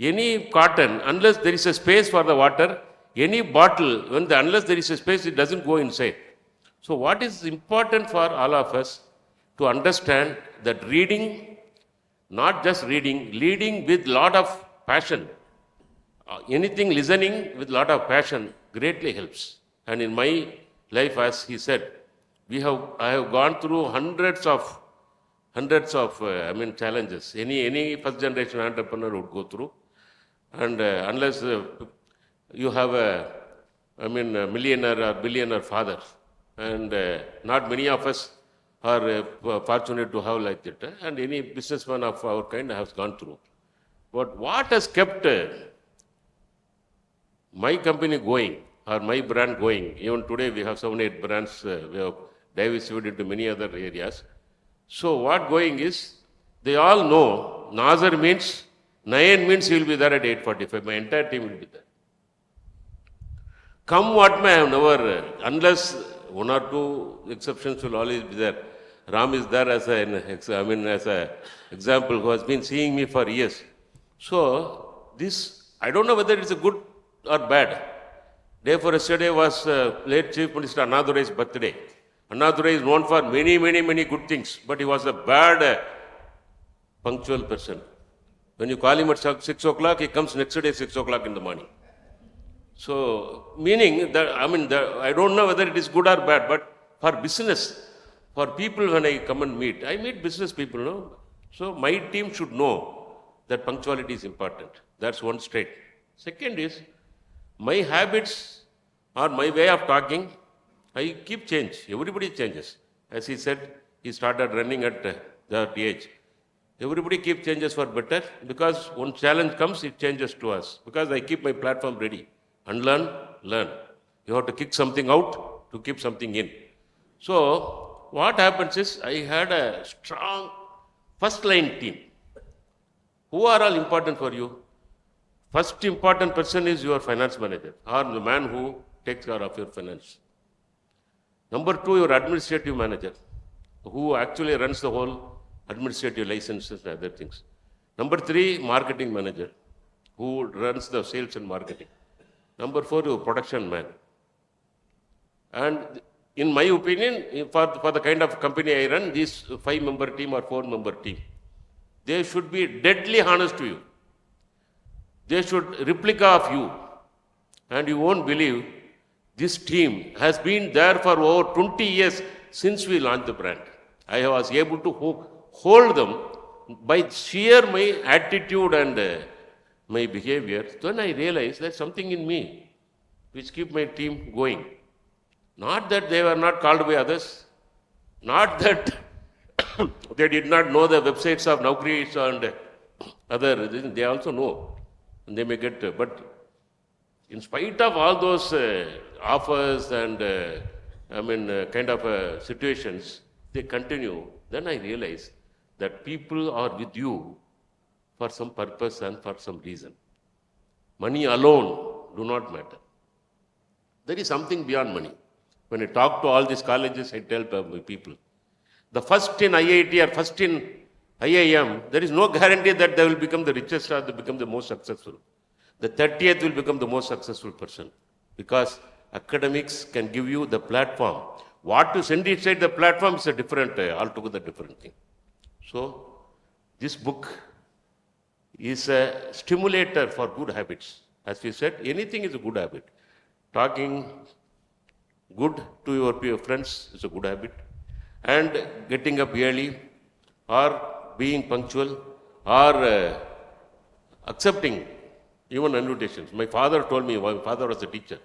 any cotton, unless there is a space for the water, any bottle, unless there is a space, it doesn't go inside. So, what is important for all of us to understand that reading, not just reading, leading with lot of passion, anything listening with lot of passion greatly helps. And in my life, as he said, I have gone through hundreds of challenges. Any first generation entrepreneur would go through. And unless you have a millionaire or billionaire father, and not many of us are fortunate to have like that. And any businessman of our kind has gone through. But what has kept my company going, or my brand going, even today we have 7-8 brands, we have diversified into many other areas. So what going is, they all know, Nazar means, 9 means he will be there at 8:45, my entire team will be there. Come what may, I have never, unless 1 or 2 exceptions will always be there. Ram is there as an example, who has been seeing me for years. So, this, I don't know whether it's a good or bad. Day for yesterday was late Chief Minister Annadurai's birthday. Annadurai is known for many good things, but he was a bad punctual person. When you call him at 6 o'clock, he comes next day 6 o'clock in the morning. So, meaning that, I don't know whether it is good or bad, but for business, for people when I come and meet, I meet business people, no? So, my team should know that punctuality is important. That's one straight. Second is, my habits or my way of talking, I keep change. Everybody changes. As he said, he started running at that age. Everybody keep changes for better, because when challenge comes, it changes to us. Because I keep my platform ready. Unlearn, learn. You have to kick something out to keep something in. So, what happens is, I had a strong first line team. Who are all important for you? First important person is your finance manager, or the man who takes care of your finance. Number 2, your administrative manager, who actually runs the whole administrative licenses and other things. Number 3, marketing manager, who runs the sales and marketing. Number 4, your production man. And in my opinion, for the kind of company I run, this 5-member team or 4-member team, they should be deadly honest to you. They should replica of you. And you won't believe, this team has been there for over 20 years since we launched the brand. I was able to hold them by sheer my attitude and my behavior. Then I realized there's something in me which keep my team going. Not that they were not called by others, not that they did not know the websites of Naukri and other, they also know. And they may get, but in spite of all those offers and kind of situations, they continue. Then I realized that people are with you for some purpose and for some reason. Money alone do not matter. There is something beyond money. When I talk to all these colleges, I tell people, the first in IIT or first in IIM, there is no guarantee that they will become the richest or they become the most successful. The 30th will become the most successful person, because academics can give you the platform. What to send inside the platform is a different, altogether different thing. So, this book is a stimulator for good habits. As we said, anything is a good habit. Talking good to your friends is a good habit. And getting up early, or being punctual, or accepting even invitations. My father told me, my father was a teacher.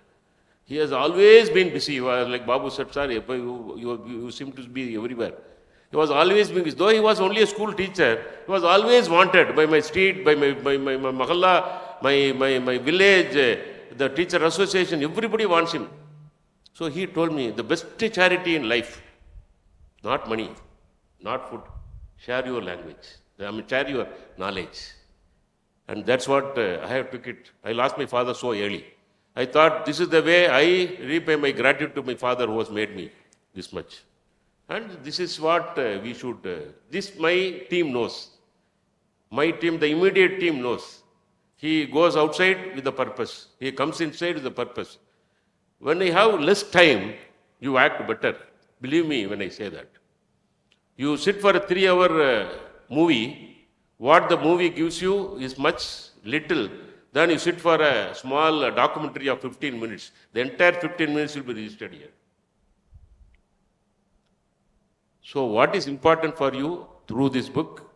He has always been busy. He was like Babu said, sir, you seem to be everywhere. He was always being busy. Though he was only a school teacher, he was always wanted by my street, by my mahalla, my village, the teacher association. Everybody wants him. So he told me, the best charity in life, not money, not food, share your language. Share your knowledge. And that's what I have took it. I lost my father so early. I thought this is the way I repay my gratitude to my father who has made me this much. And this is what we should, this my team knows. My team, the immediate team knows. He goes outside with a purpose. He comes inside with a purpose. When I have less time, you act better. Believe me when I say that. You sit for a 3-hour movie, what the movie gives you is much little. Then you sit for a small documentary of 15 minutes. The entire 15 minutes will be registered here. So what is important for you through this book?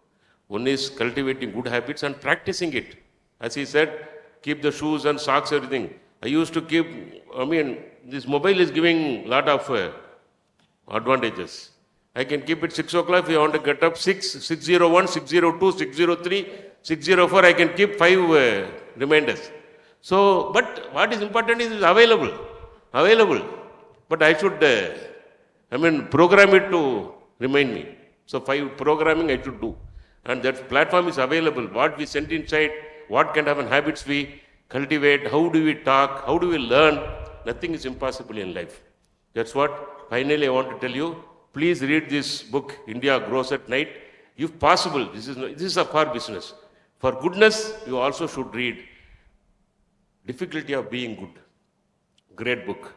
One is cultivating good habits and practicing it. As he said, keep the shoes and socks, everything. I used to keep, this mobile is giving a lot of advantages. I can keep it 6 o'clock. If you want to get up 6, 601, 602, 603, 604, I can keep 5 reminders. So, but what is important is available. But I should, program it to remind me. So 5 programming I should do. And that platform is available. What we send inside, what kind of habits we cultivate, how do we talk, how do we learn, nothing is impossible in life. That's what finally I want to tell you. Please read this book, India Grows at Night. If possible, this is a core business. For goodness, you also should read Difficulty of Being Good. Great book.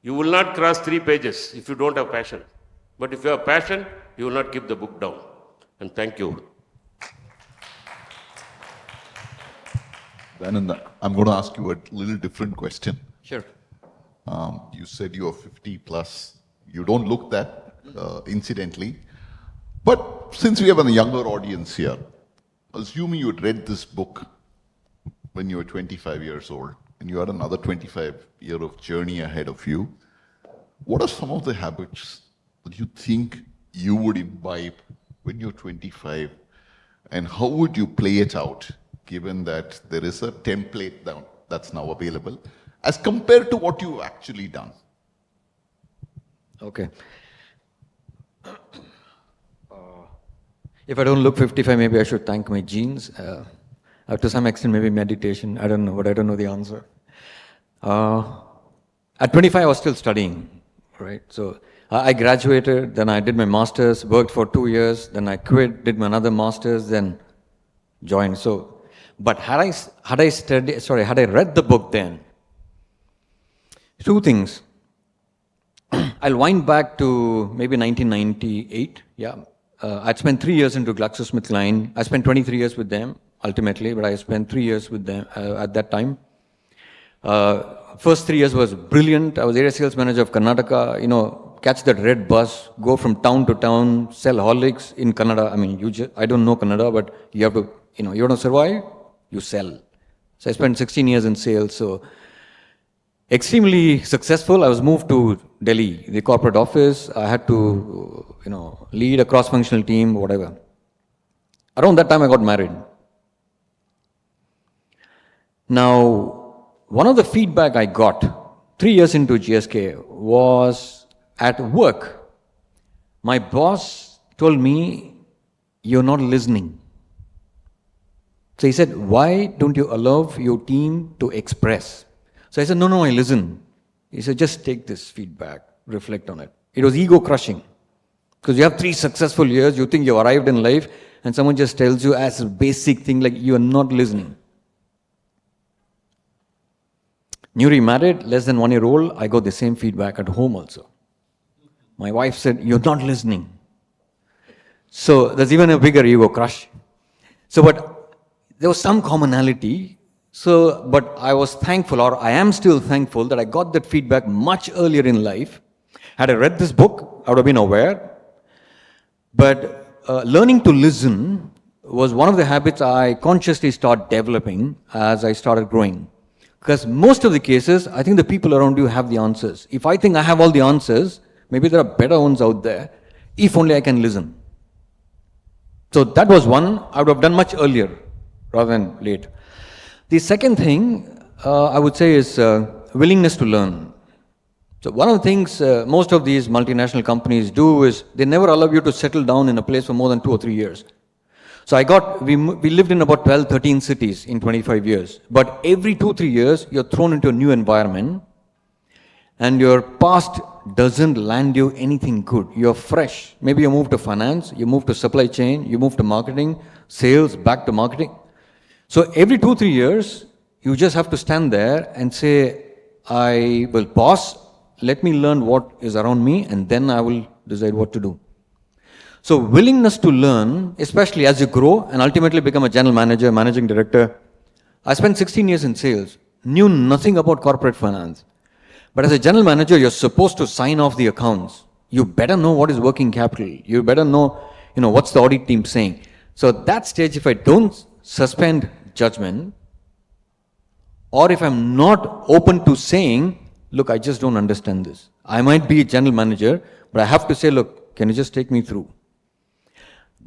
You will not cross 3 pages if you don't have passion. But if you have passion, you will not keep the book down. And thank you. Dayanand, I'm going to ask you a little different question. Sure. You said you're 50 plus. You don't look that, incidentally. But since we have a younger audience here, assuming you had read this book when you were 25 years old, and you had another 25 year of journey ahead of you, what are some of the habits that you think you would imbibe when you're 25, and how would you play it out, given that there is a template that's now available, as compared to what you've actually done? Okay. If I don't look 55, maybe I should thank my genes. To some extent, maybe meditation. I don't know, but I don't know the answer. At 25, I was still studying, right? So I graduated, then I did my master's, worked for 2 years, then I quit, did my another master's, then joined. So, but had I read the book then, 2 things. I'll wind back to maybe 1998. Yeah, I'd spent 3 years into GlaxoSmithKline. I spent 23 years with them ultimately, but I spent 3 years with them at that time. First 3 years was brilliant. I was area sales manager of Karnataka. Catch that red bus, go from town to town, sell Horlicks in Kannada. I mean, I don't know Kannada, but you have to, you want to survive, you sell. So I spent 16 years in sales. So extremely successful. I was moved to Delhi, the corporate office. I had to, lead a cross-functional team, whatever. Around that time, I got married. Now, one of the feedback I got 3 years into GSK was at work. My boss told me, "You're not listening." So he said, "Why don't you allow your team to express?" So I said, No, I listen. He said, "Just take this feedback, reflect on it." It was ego crushing. Because you have 3 successful years, you think you've arrived in life, and someone just tells you as a basic thing like you are not listening. Newly married, less than 1 year old, I got the same feedback at home also. My wife said, "You're not listening." So there's even a bigger ego crush. So, but there was some commonality. So, but I was thankful, or I am still thankful, that I got that feedback much earlier in life. Had I read this book, I would have been aware. But learning to listen was one of the habits I consciously started developing as I started growing. Because most of the cases, I think the people around you have the answers. If I think I have all the answers, maybe there are better ones out there, if only I can listen. So that was one I would have done much earlier rather than late. The second thing I would say is willingness to learn. So one of the things most of these multinational companies do is they never allow you to settle down in a place for more than 2 or 3 years. So we lived in about 12, 13 cities in 25 years. But every 2, 3 years, you're thrown into a new environment and your past doesn't land you anything good. You're fresh. Maybe you move to finance, you move to supply chain, you move to marketing, sales, back to marketing. So every 2, 3 years, you just have to stand there and say, I will pause, let me learn what is around me, and then I will decide what to do. So willingness to learn, especially as you grow and ultimately become a general manager, managing director. I spent 16 years in sales, knew nothing about corporate finance. But as a general manager, you're supposed to sign off the accounts. You better know what is working capital. You better know, what's the audit team saying. So at that stage, if I don't suspend judgment, or if I'm not open to saying, look, I just don't understand this. I might be a general manager, but I have to say, look, can you just take me through?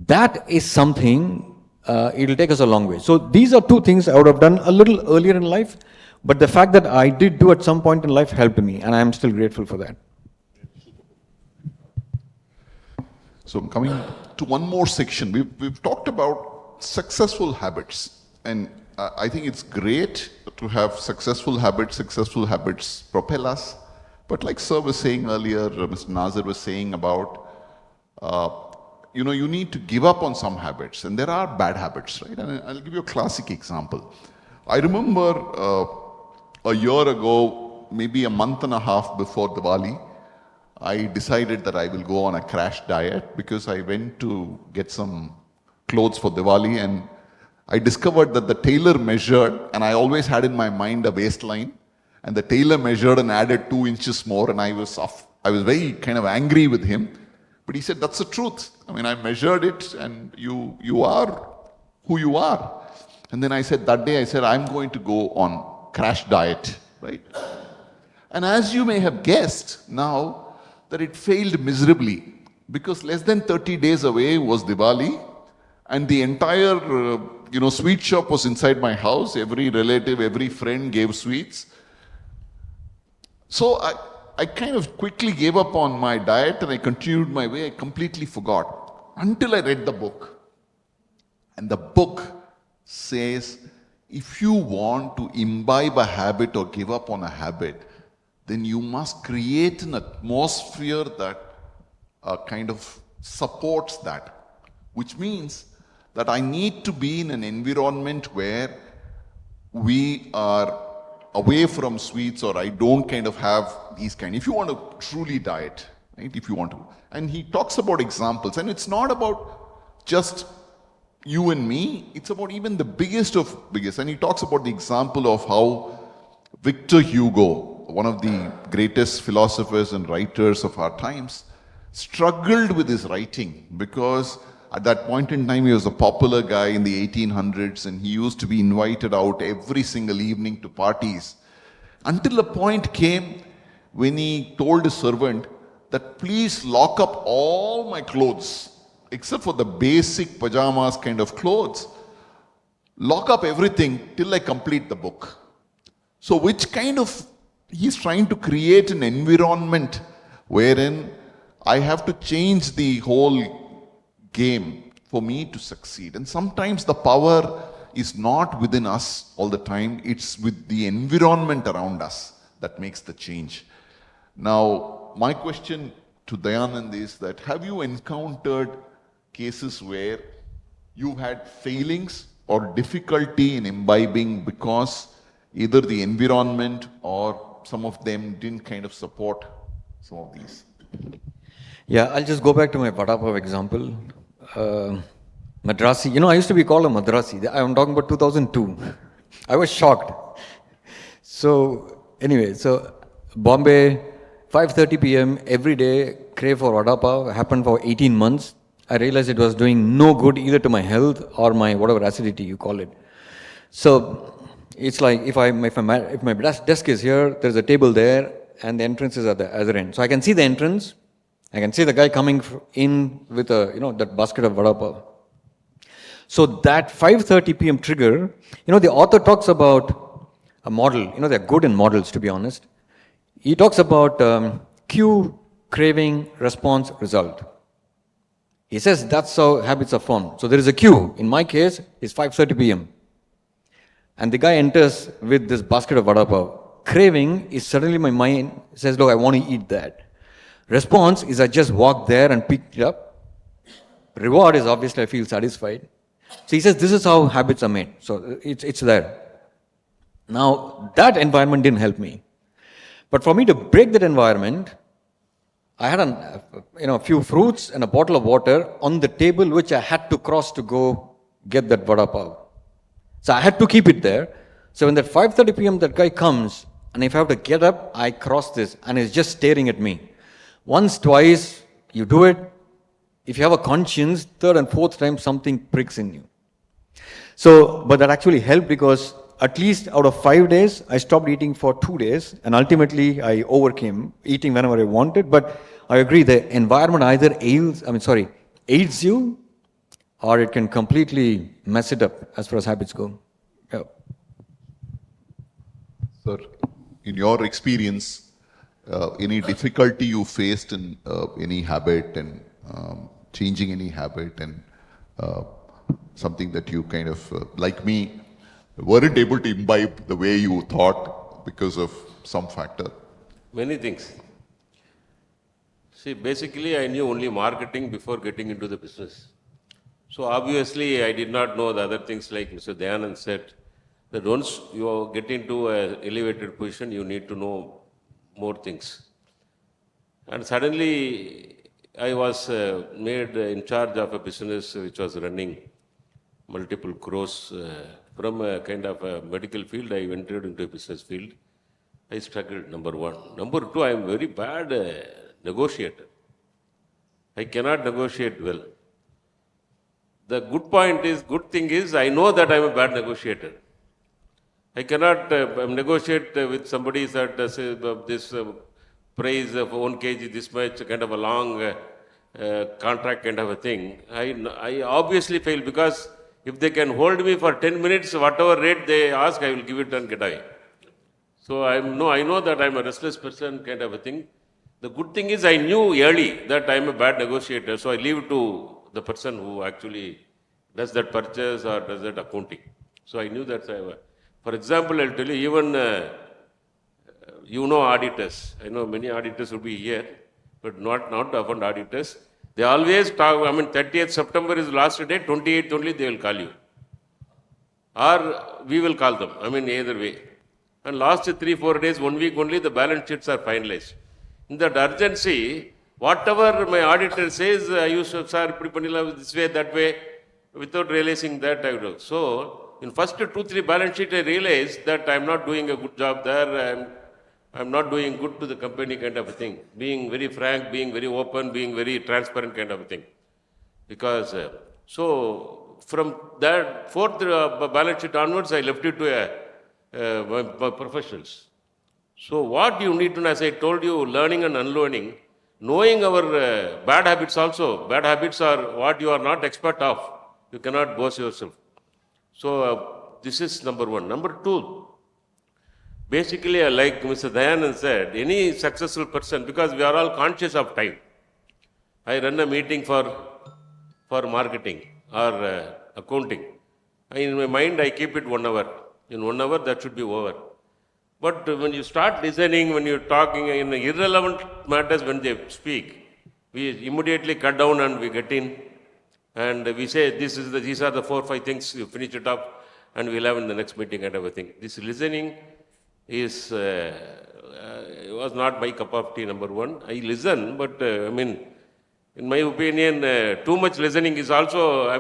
That is something, it'll take us a long way. So these are 2 things I would have done a little earlier in life, but the fact that I did do at some point in life helped me, and I am still grateful for that. So coming to one more section, we've talked about successful habits, and I think it's great to have successful habits propel us. But like Sir was saying earlier, Mr. Nazar was saying about, you need to give up on some habits, and there are bad habits, right? And I'll give you a classic example. I remember a year ago, maybe a month and a half before Diwali, I decided that I will go on a crash diet because I went to get some clothes for Diwali, and I discovered that the tailor measured, and I always had in my mind a waistline, and the tailor measured and added 2 inches more, and I was very kind of angry with him. But he said, that's the truth. I mean, I measured it, and you are who you are. And then that day I said, I'm going to go on crash diet, right? And as you may have guessed now, that it failed miserably, because less than 30 days away was Diwali, and the entire sweet shop was inside my house. Every relative, every friend gave sweets. So I kind of quickly gave up on my diet and I continued my way. I completely forgot until I read the book. And the book says, if you want to imbibe a habit or give up on a habit, then you must create an atmosphere that kind of supports that, which means that I need to be in an environment where we are away from sweets, or I don't kind of have these kind. If you want to truly diet, right? If you want to. And he talks about examples, and it's not about just you and me, it's about even the biggest of biggest. And he talks about the example of how Victor Hugo, one of the greatest philosophers and writers of our times, struggled with his writing because at that point in time he was a popular guy in the 1800s and he used to be invited out every single evening to parties. Until a point came when he told his servant that please lock up all my clothes except for the basic pajamas kind of clothes. Lock up everything till I complete the book. So he's trying to create an environment wherein I have to change the whole game for me to succeed. And sometimes the power is not within us all the time, it's with the environment around us that makes the change. Now, my question to Dayanand is that have you encountered cases where you had failings or difficulty in imbibing because either the environment or some of them didn't kind of support some of these? Yeah, I'll just go back to my vada pav example. Madrasi, I used to be called a Madrasi. I'm talking about 2002. I was shocked. So, anyway, Bombay, 5:30 p.m. every day, crave for vada pav, happened for 18 months. I realized it was doing no good either to my health or my whatever acidity you call it. So, it's like if my desk is here, there's a table there, and the entrance is at the other end. So I can see the entrance, I can see the guy coming in with that basket of vada pav. So that 5:30 p.m. trigger, the author talks about a model. They're good in models, to be honest. He talks about cue, craving, response, result. He says that's how habits are formed. So there is a cue. In my case, it's 5:30 p.m. And the guy enters with this basket of vada pav. Craving is suddenly my mind says, look, I want to eat that. Response is I just walk there and pick it up. Reward is obviously I feel satisfied. So he says this is how habits are made. So it's there. Now that environment didn't help me. But for me to break that environment, I had a few fruits and a bottle of water on the table which I had to cross to go get that vada pav. So I had to keep it there. So when that 5:30 p.m. that guy comes, and if I have to get up, I cross this, and he's just staring at me. Once, twice, you do it. If you have a conscience, third and fourth time, something pricks in you. So, but that actually helped because at least out of 5 days, I stopped eating for 2 days, and ultimately I overcame eating whenever I wanted. But I agree, the environment either aids you, or it can completely mess it up as far as habits go. Yeah. Sir, in your experience, any difficulty you faced in any habit and changing any habit and something that you kind of, like me, weren't able to imbibe the way you thought because of some factor? Many things. See, basically I knew only marketing before getting into the business. So obviously I did not know the other things like Mr. Dayanand said, that once you get into an elevated position, you need to know more things. And suddenly I was made in charge of a business which was running multiple crores. From a kind of a medical field, I entered into a business field. I struggled, number one. Number two, I am very bad negotiator. I cannot negotiate well. The good thing is, I know that I am a bad negotiator. I cannot negotiate with somebody that this price of 1 kg, this much, kind of a long contract kind of a thing. I obviously fail because if they can hold me for 10 minutes, whatever rate they ask, I will give it and get away. So I know that I'm a restless person kind of a thing. The good thing is I knew early that I'm a bad negotiator, so I leave it to the person who actually does that purchase or does that accounting. So I knew that. For example, I'll tell you, even auditors. I know many auditors will be here, but not often auditors. They always talk, 30th September is the last day, 28th only they will call you. Or we will call them, either way. And last 3-4 days, 1 week only, the balance sheets are finalized. In that urgency, whatever my auditor says, I used to, sir, this way, that way, without realizing that I would do. So, in first 2-3 balance sheet, I realized that I'm not doing a good job there, and I'm not doing good to the company kind of a thing. Being very frank, being very open, being very transparent kind of a thing. Because, so from that fourth balance sheet onwards, I left it to my professionals. So what you need to know, as I told you, learning and unlearning, knowing our bad habits also. Bad habits are what you are not expert of. You cannot boast yourself. So this is number one. Number two, basically, like Mr. Dayanand said, any successful person, because we are all conscious of time. I run a meeting for marketing or accounting. In my mind, I keep it 1 hour. In 1 hour, that should be over. But when you start listening, when you're talking in irrelevant matters, when they speak, we immediately cut down and we get in. And we say, these are the 4 or 5 things, you finish it up, and we'll have in the next meeting and everything. This listening was not my cup of tea, number one. I listen, but in my opinion, too much listening is also,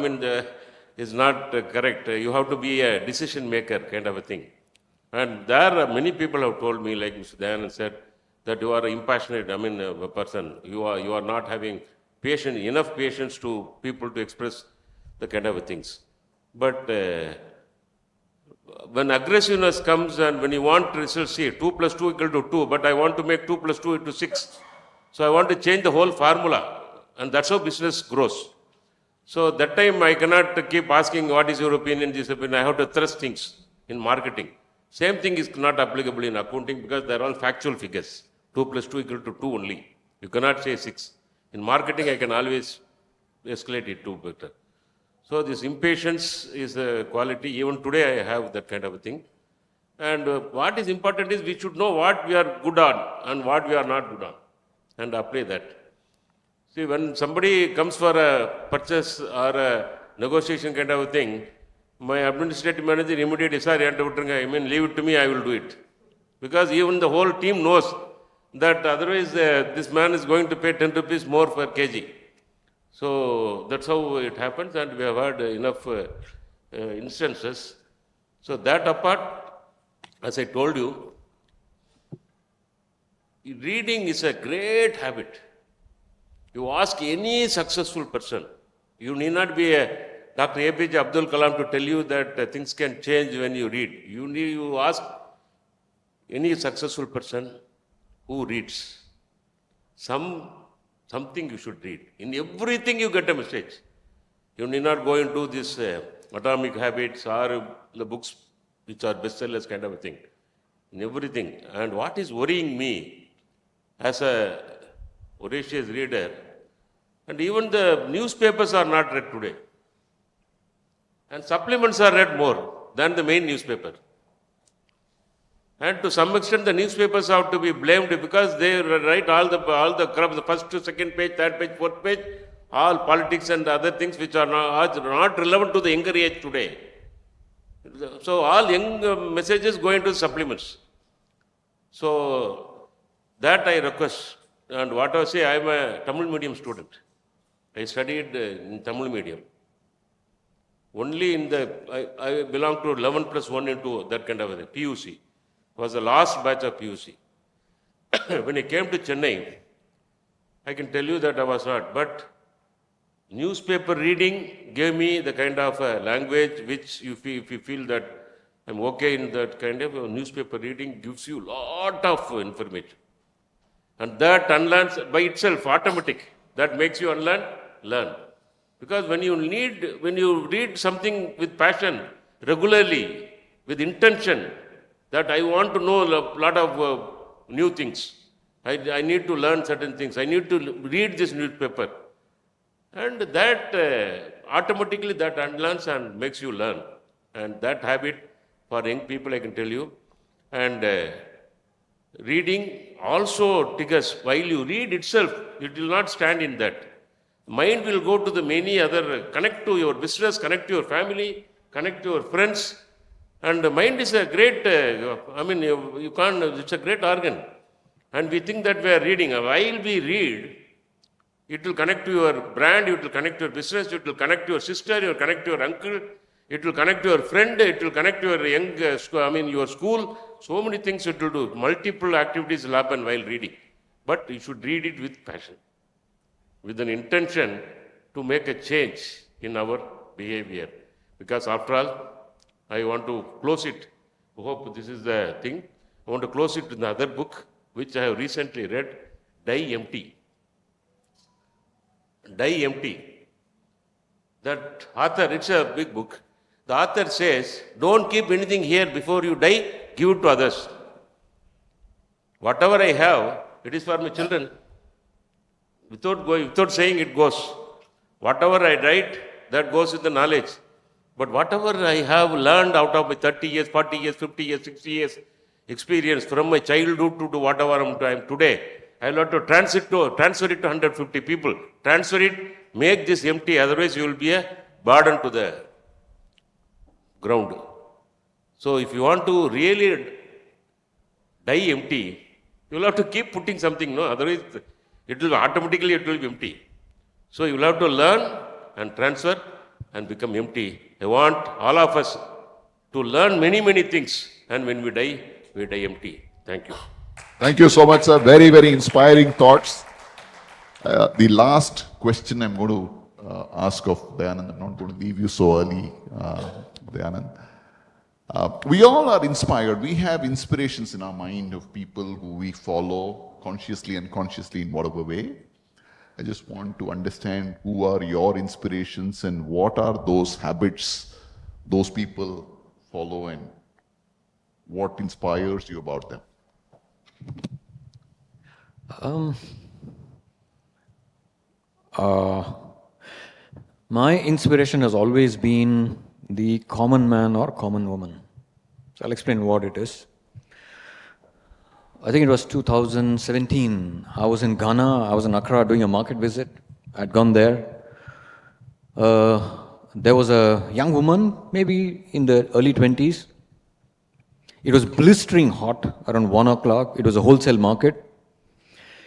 is not correct. You have to be a decision maker kind of a thing. And there are many people have told me, like Mr. Dayanand said, that you are impassionate, a person. You are not having enough patience to people to express the kind of things. But when aggressiveness comes and when you want results, see, 2 + 2 = 2, but I want to make 2 + 2 = 6. So I want to change the whole formula. And that's how business grows. So that time I cannot keep asking, what is your opinion, this opinion. I have to thrust things in marketing. Same thing is not applicable in accounting because they're all factual figures. 2 + 2 = 2 only. You cannot say 6. In marketing, I can always escalate it to better. So this impatience is a quality. Even today, I have that kind of a thing. And what is important is we should know what we are good on and what we are not good on and apply that. See, when somebody comes for a purchase or a negotiation kind of a thing, my administrative manager immediately, sir, leave it to me, I will do it. Because even the whole team knows that otherwise this man is going to pay 10 rupees more per kg. So that's how it happens, and we have had enough instances. So that apart, as I told you, reading is a great habit. You ask any successful person, you need not be a Dr. APJ Abdul Kalam to tell you that things can change when you read. You ask any successful person who reads. Something you should read. In everything you get a message. You need not go into this Atomic Habits or the books which are bestsellers kind of a thing. In everything. And what is worrying me as a voracious reader, and even the newspapers are not read today. And supplements are read more than the main newspaper. And to some extent, the newspapers have to be blamed because they write all the crap, the first, second page, third page, fourth page, all politics and other things which are not relevant to the younger age today. So all young messages go into supplements. So that I request. And what I say, I am a Tamil medium student. I studied in Tamil medium. Only in I belong to 11 + 1 into that kind of a PUC. Was the last batch of PUC. When I came to Chennai, I can tell you that I was not. But newspaper reading gave me the kind of language which if you feel that I'm okay in that kind of newspaper reading gives you lot of information. And that unlearns by itself, automatic. That makes you unlearn, learn. Because when you read something with passion, regularly, with intention, that I want to know a lot of new things. I need to learn certain things. I need to read this newspaper. And that automatically that unlearns and makes you learn. And that habit for young people, I can tell you. And reading also triggers. While you read itself, it will not stand in that. Mind will go to the many other, connect to your business, connect to your family, connect to your friends. And the mind is a great, you can't, it's a great organ. And we think that we are reading. While we read, it will connect to your brand, it will connect to your business, it will connect to your sister, it will connect to your uncle, It will connect your friend, it will connect your young, your school. So many things it will do. Multiple activities will happen while reading. But you should read it with passion, with an intention to make a change in our behavior. Because after all, I want to close it. I hope this is the thing. I want to close it with another book, which I have recently read, Die Empty. Die Empty. That author, it's a big book. The author says, don't keep anything here before you die, give it to others. Whatever I have, it is for my children. Without saying it goes. Whatever I write, that goes with the knowledge. But whatever I have learned out of my 30 years, 40 years, 50 years, 60 years experience from my childhood to whatever I am today, I will have to transfer it to 150 people. Transfer it, make this empty, otherwise you will be a burden to the ground. So if you want to really die empty, you will have to keep putting something, no? Otherwise it will be empty. So you will have to learn and transfer and become empty. I want all of us to learn many, many things, and when we die empty. Thank you. Thank you so much, sir. Very, very inspiring thoughts. The last question I'm going to ask of Dayanand. I'm not going to leave you so early, Dayanand. We all are inspired. We have inspirations in our mind of people who we follow consciously and unconsciously in whatever way. I just want to understand who are your inspirations and what are those habits those people follow and what inspires you about them. My inspiration has always been the common man or common woman. So I'll explain what it is. I think it was 2017. I was in Ghana. I was in Accra doing a market visit. I'd gone there. There was a young woman, maybe in the early 20s. It was blistering hot around 1 o'clock. It was a wholesale market.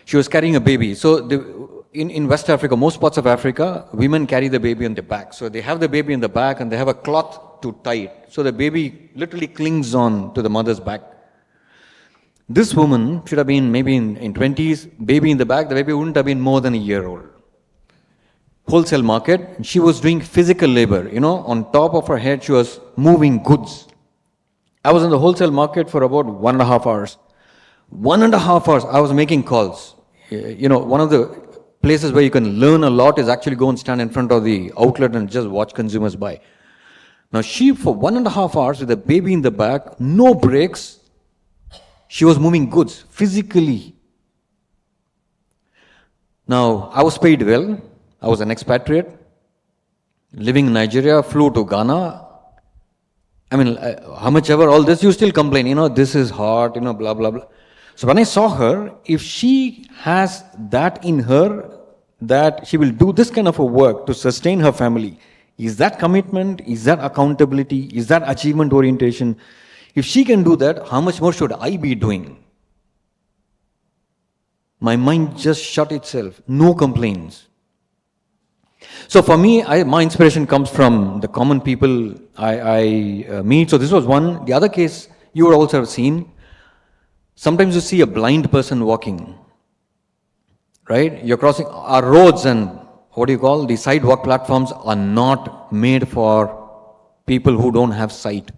She was carrying a baby. So in West Africa, most parts of Africa, women carry the baby on their back. So they have the baby in the back and they have a cloth to tie it. So the baby literally clings on to the mother's back. This woman should have been maybe in 20s, baby in the back. The baby wouldn't have been more than a year old. Wholesale market. She was doing physical labor. On top of her head, she was moving goods. I was in the wholesale market for about 1.5 hours. 1.5 hours, I was making calls. One of the places where you can learn a lot is actually go and stand in front of the outlet and just watch consumers buy. Now she, for 1.5 hours with a baby in the back, no breaks, she was moving goods physically. Now, I was paid well. I was an expatriate, living in Nigeria, flew to Ghana. How much ever all this, you still complain, this is hot, blah, blah, blah. So when I saw her, if she has that in her, that she will do this kind of a work to sustain her family, is that commitment, is that accountability, is that achievement orientation? If she can do that, how much more should I be doing? My mind just shut itself, no complaints. So for me, my inspiration comes from the common people I meet. So this was one. The other case you would also have seen. Sometimes you see a blind person walking, right? You're crossing our roads and the sidewalk platforms are not made for people who don't have sight.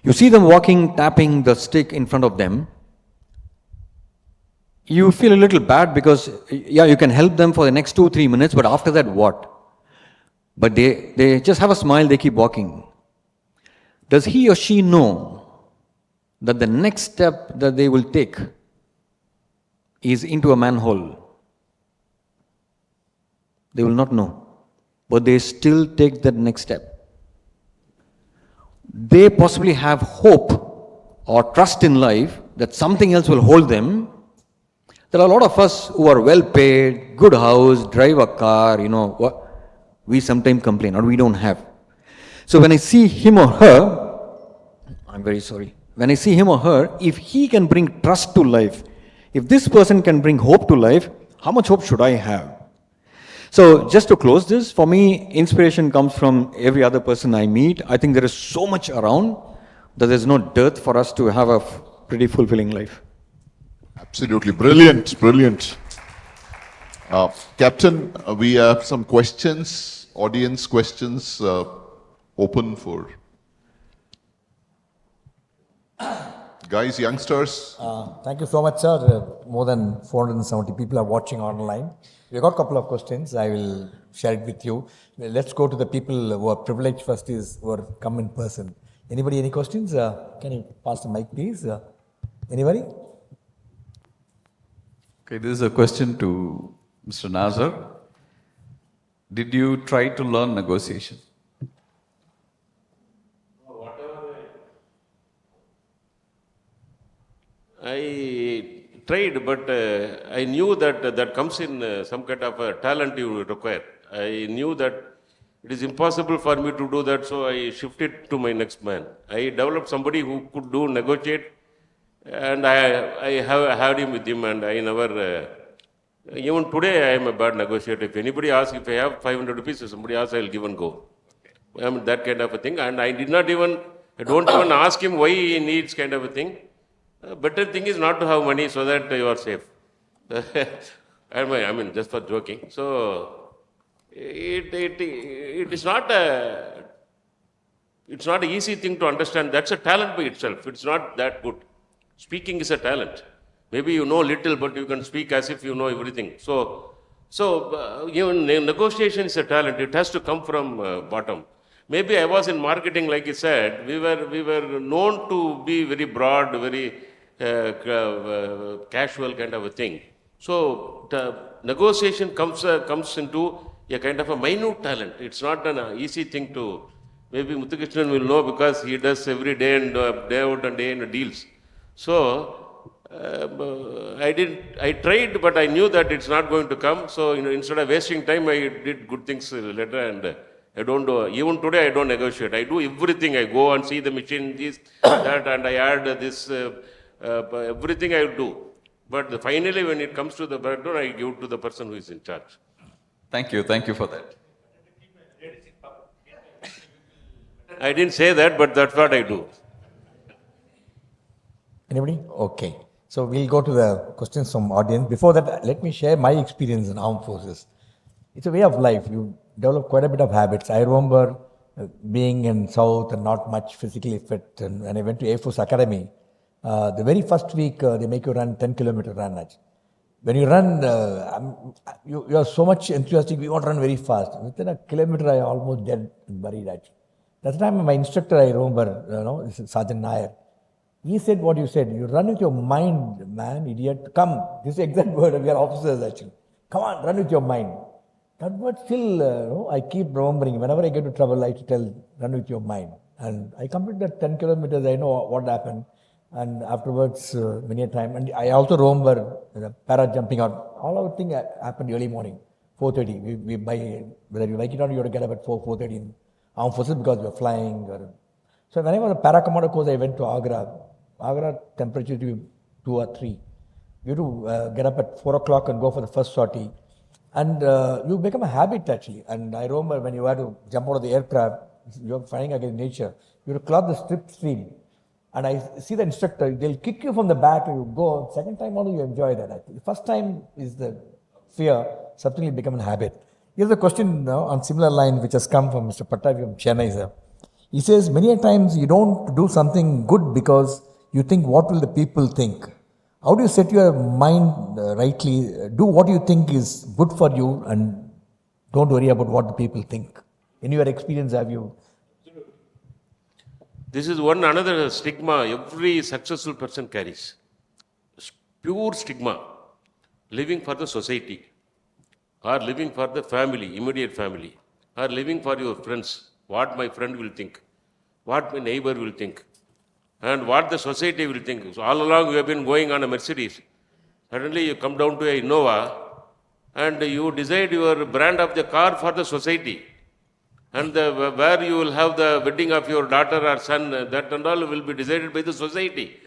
You see them walking, tapping the stick in front of them. You feel a little bad because, you can help them for the next 2-3 minutes, but after that, what? But they just have a smile, they keep walking. Does he or she know that the next step that they will take is into a manhole? They will not know, but they still take that next step. They possibly have hope or trust in life that something else will hold them. There are a lot of us who are well paid, good house, drive a car, we sometimes complain or we don't have. So when I see him or her, I'm very sorry. When I see him or her, if he can bring trust to life, if this person can bring hope to life, how much hope should I have? So just to close this, for me, inspiration comes from every other person I meet. I think there is so much around that there's no dearth for us to have a pretty fulfilling life. Absolutely brilliant, brilliant. Captain, we have some questions, audience questions open for guys, youngsters. Thank you so much, sir. More than 470 people are watching online. We got a couple of questions. I will share it with you. Let's go to the people who are privileged first, who are come in person. Anybody, any questions? Can you pass the mic, please? Anybody? Okay, this is a question to Mr. Nazar. Did you try to learn negotiation? I tried, but I knew that that comes in some kind of a talent you require. I knew that it is impossible for me to do that, so I shifted to my next man. I developed somebody who could do negotiate, and I had him with him, and I never. Even today, I am a bad negotiator. If anybody asks if I have 500 rupees, if somebody asks, I will give and go. I mean, that kind of a thing. And I don't even ask him why he needs kind of a thing. Better thing is not to have money so that you are safe. I mean, just for joking. So, it is not it's not an easy thing to understand. That's a talent by itself. It's not that good. Speaking is a talent. Maybe you know little, but you can speak as if you know everything. So even negotiation is a talent. It has to come from bottom. Maybe I was in marketing, like you said. We were known to be very broad, very casual kind of a thing. So the negotiation comes into a kind of a minute talent. It's not an easy thing to. Maybe Muthukrishnan will know because he does every day and day out and day in deals. So. I tried, but I knew that it's not going to come. So, instead of wasting time, I did good things later, and I don't do, even today I don't negotiate. I do everything. I go and see the machine, this, that, and I add this, everything I do. But finally, when it comes to the backdoor, I give to the person who is in charge. Thank you for that. I didn't say that, but that's what I do. Anybody? Okay. So we'll go to the questions from audience. Before that, let me share my experience in armed forces. It's a way of life. You develop quite a bit of habits. I remember being in South and not much physically fit. And when I went to Air Force Academy, the very first week, they make you run 10-kilometer run. When you run, you are so much enthusiastic, you want to run very fast. Within a kilometer, I almost dead and buried. That's the time my instructor, I remember, this is Sergeant Nair. He said what you said. You run with your mind, man, idiot. Come. This is the exact word. We are officers actually. Come on, run with your mind. That word still, I keep remembering. Whenever I get to trouble, I tell, run with your mind. And I completed that 10 kilometers. I know what happened. And afterwards, many a time. And I also remember the para jumping out. All our thing happened early morning, 4:30. We buy, whether you like it or not, you have to get up at 4:30 in armed forces because we are flying. So when I was a para commander course, I went to Agra. Agra temperature to be 2 or 3. You have to get up at 4 o'clock and go for the first sortie. And you become a habit actually. And I remember when you had to jump out of the aircraft, you're fighting against nature. You have to clock the strip stream. And I see the instructor, they'll kick you from the back and you go. Second time only you enjoy that actually. The first time is the fear, subsequently become a habit. Here's a question on similar line which has come from Mr. Pattai from Chennai, sir. He says, many a times you don't do something good because you think, what will the people think? How do you set your mind rightly? Do what you think is good for you and don't worry about what the people think. In your experience, have you? This is another stigma every successful person carries. Pure stigma. Living for the society, or living for the family, immediate family, or living for your friends. What my friend will think, what my neighbor will think, and what the society will think. So all along you have been going on a Mercedes. Suddenly you come down to a Innova and you decide your brand of the car for the society. And where you will have the wedding of your daughter or son, that and all will be decided by the society,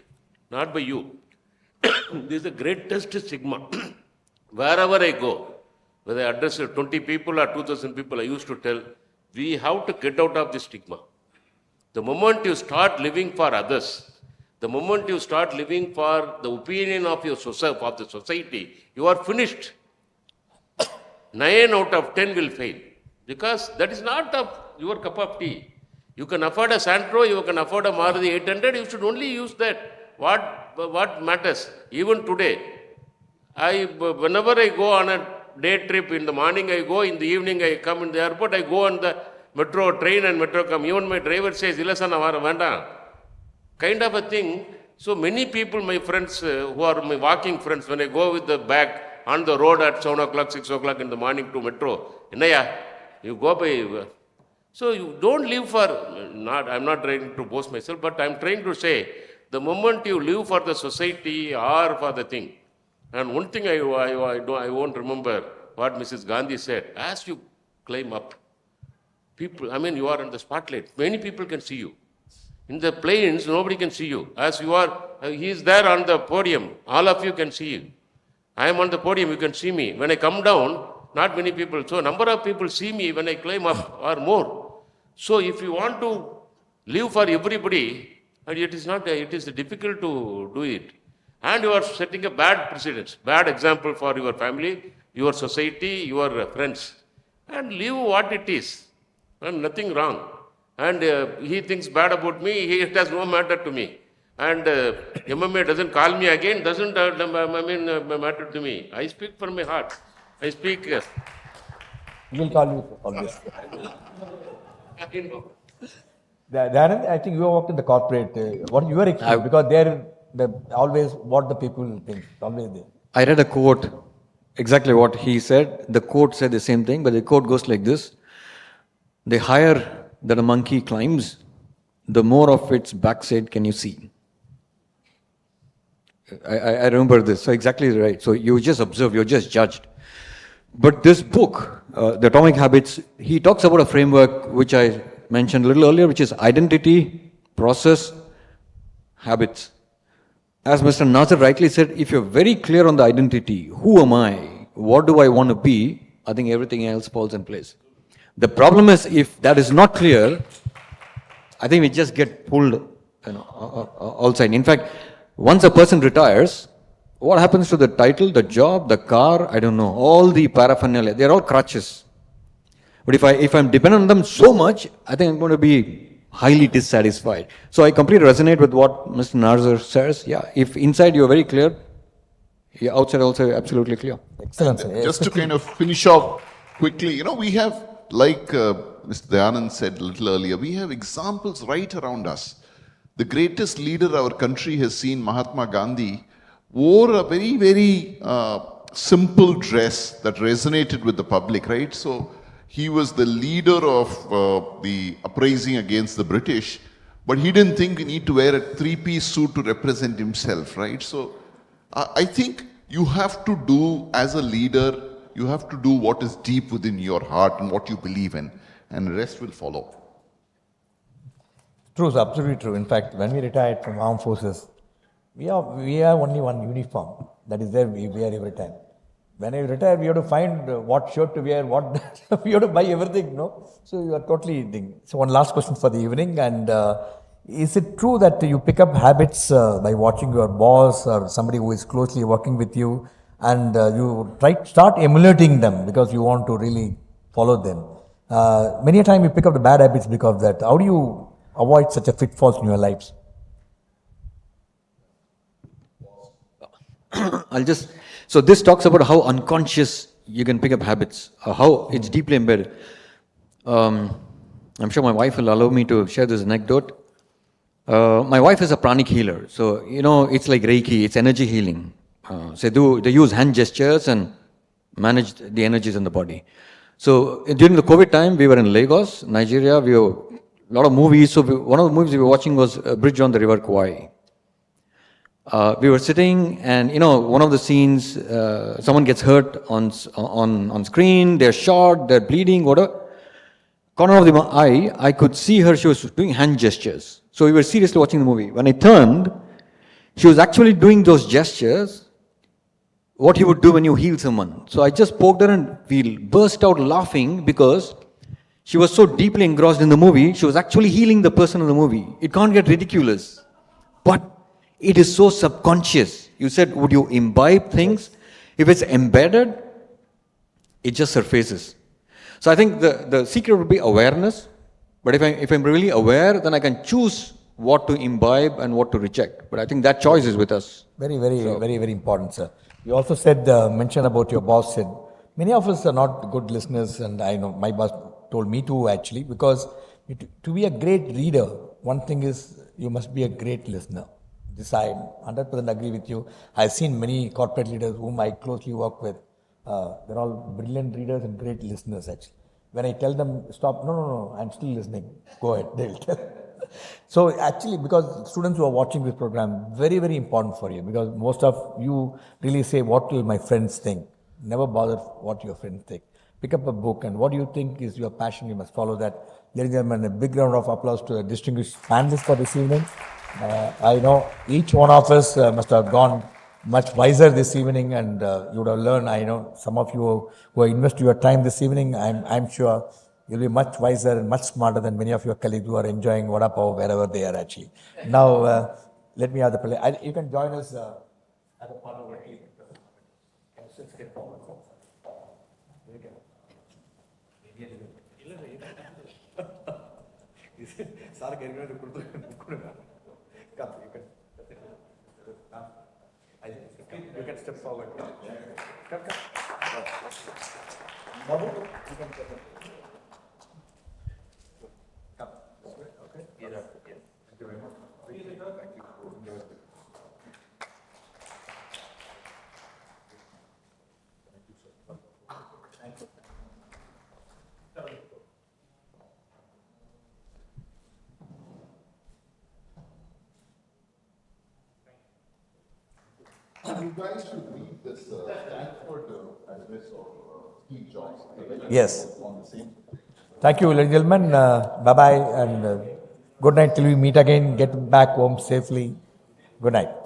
not by you. This is the greatest stigma. Wherever I go, whether I address 20 people or 2,000 people, I used to tell, we have to get out of this stigma. The moment you start living for others, the moment you start living for the opinion of your society, of the society, you are finished. 9 out of 10 will fail because that is not your cup of tea. You can afford a Santro, you can afford a Maruti 800, you should only use that. What matters? Even today, whenever I go on a day trip, in the morning I go, in the evening I come in the airport, I go on the metro, train and metro come. Even my driver says, Ilasa na vanda. Kind of a thing. So many people, my friends, who are my walking friends, when I go with the bag on the road at 7 o'clock, 6 o'clock in the morning to metro, Inaya, you go by. So you don't live for, I'm not trying to boast myself, but I'm trying to say, the moment you live for the society or for the thing, and one thing I won't remember what Mrs. Gandhi said, as you climb up, people, you are in the spotlight, many people can see you. In the planes, nobody can see you. As you are, he is there on the podium, all of you can see you. I am on the podium, you can see me. When I come down, not many people. So number of people see me when I climb up or more. So if you want to live for everybody, it is difficult to do it. And you are setting a bad precedence, bad example for your family, your society, your friends. And live what it is. And nothing wrong. And he thinks bad about me, it has no matter to me. And MMA doesn't call me again, doesn't matter to me. I speak from my heart. I speak. We'll call you always. Dayanand, I think you have worked in the corporate. What is your experience? Because they're always what the people think. Always there. I read a quote, exactly what he said. The quote said the same thing, but the quote goes like this. The higher that a monkey climbs, the more of its backside can you see. I remember this. So exactly right. So you just observe, you're just judged. But this book, The Atomic Habits, he talks about a framework which I mentioned a little earlier, which is identity, process, habits. As Mr. Nazar rightly said, if you're very clear on the identity, who am I, what do I want to be, I think everything else falls in place. The problem is, if that is not clear, I think we just get pulled outside. In fact, once a person retires, what happens to the title, the job, the car, I don't know, all the paraphernalia, they're all crutches. But if I'm dependent on them so much, I think I'm going to be highly dissatisfied. So I completely resonate with what Mr. Nazar says. Yeah, if inside you're very clear, outside also absolutely clear. Excellent. Just to kind of finish off quickly, we have, like Mr. Dayanand said a little earlier, we have examples right around us. The greatest leader our country has seen, Mahatma Gandhi, wore a very, very simple dress that resonated with the public, right? So he was the leader of the uprising against the British, but he didn't think he need to wear a three-piece suit to represent himself, right? So I think you have to do, as a leader, you have to do what is deep within your heart and what you believe in, and the rest will follow. True, absolutely true. In fact, when we retired from armed forces, we have only one uniform that is there. We wear every time. When I retire, we have to find what shirt to wear, what we have to buy everything. No, so you are totally thinking. So one last question for the evening, and is it true that you pick up habits by watching your boss or somebody who is closely working with you, and you start emulating them because you want to really follow them? Many a time you pick up the bad habits because of that. How do you avoid such a pitfalls in your lives? So this talks about how unconscious you can pick up habits, how it's deeply embedded. I'm sure my wife will allow me to share this anecdote. My wife is a pranic healer, so it's like Reiki, it's energy healing. So they use hand gestures and manage the energies in the body. So during the COVID time, we were in Lagos, Nigeria. We were a lot of movies. So one of the movies we were watching was Bridge on the River Kwai. We were sitting, and one of the scenes, someone gets hurt on screen. They're shot, they're bleeding, whatever. Corner of the eye, I could see her. She was doing hand gestures. So we were seriously watching the movie. When I turned, she was actually doing those gestures what he would do when you heal someone. So I just poked her and we burst out laughing because she was so deeply engrossed in the movie, she was actually healing the person in the movie. It can't get ridiculous. But it is so subconscious. You said, would you imbibe things? If it's embedded, it just surfaces. So I think the secret would be awareness. But if I'm really aware, then I can choose what to imbibe and what to reject. But I think that choice is with us. Very, very important, sir. You also said, mention about your boss said, many of us are not good listeners, and I know my boss told me to actually, because to be a great reader, one thing is you must be a great listener. This I 100% agree with you. I've seen many corporate leaders whom I closely work with. They're all brilliant readers and great listeners actually. When I tell them, stop, no, I'm still listening. Go ahead, they'll tell. So actually, because students who are watching this program, very, very important for you, because most of you really say, what will my friends think? Never bother what your friends think. Pick up a book, and what do you think is your passion, you must follow that. Ladies and gentlemen, a big round of applause to the distinguished panelists for this evening. I know each one of us must have gone much wiser this evening, and you would have learned. I know some of you who have invested your time this evening, I'm sure you'll be much wiser and much smarter than many of your colleagues who are enjoying vada pav wherever they are actually. Now, let me have the pleasure. You can join us as a part of our team. You can step forward. Come. Babu, you can step forward. Come. Okay. Yes. Thank you very much. Thank you. You guys should read this Stanford address of Steve Jobs. Yes. On the same. Thank you, ladies and gentlemen. Bye-bye and good night till we meet again. Get back home safely. Good night.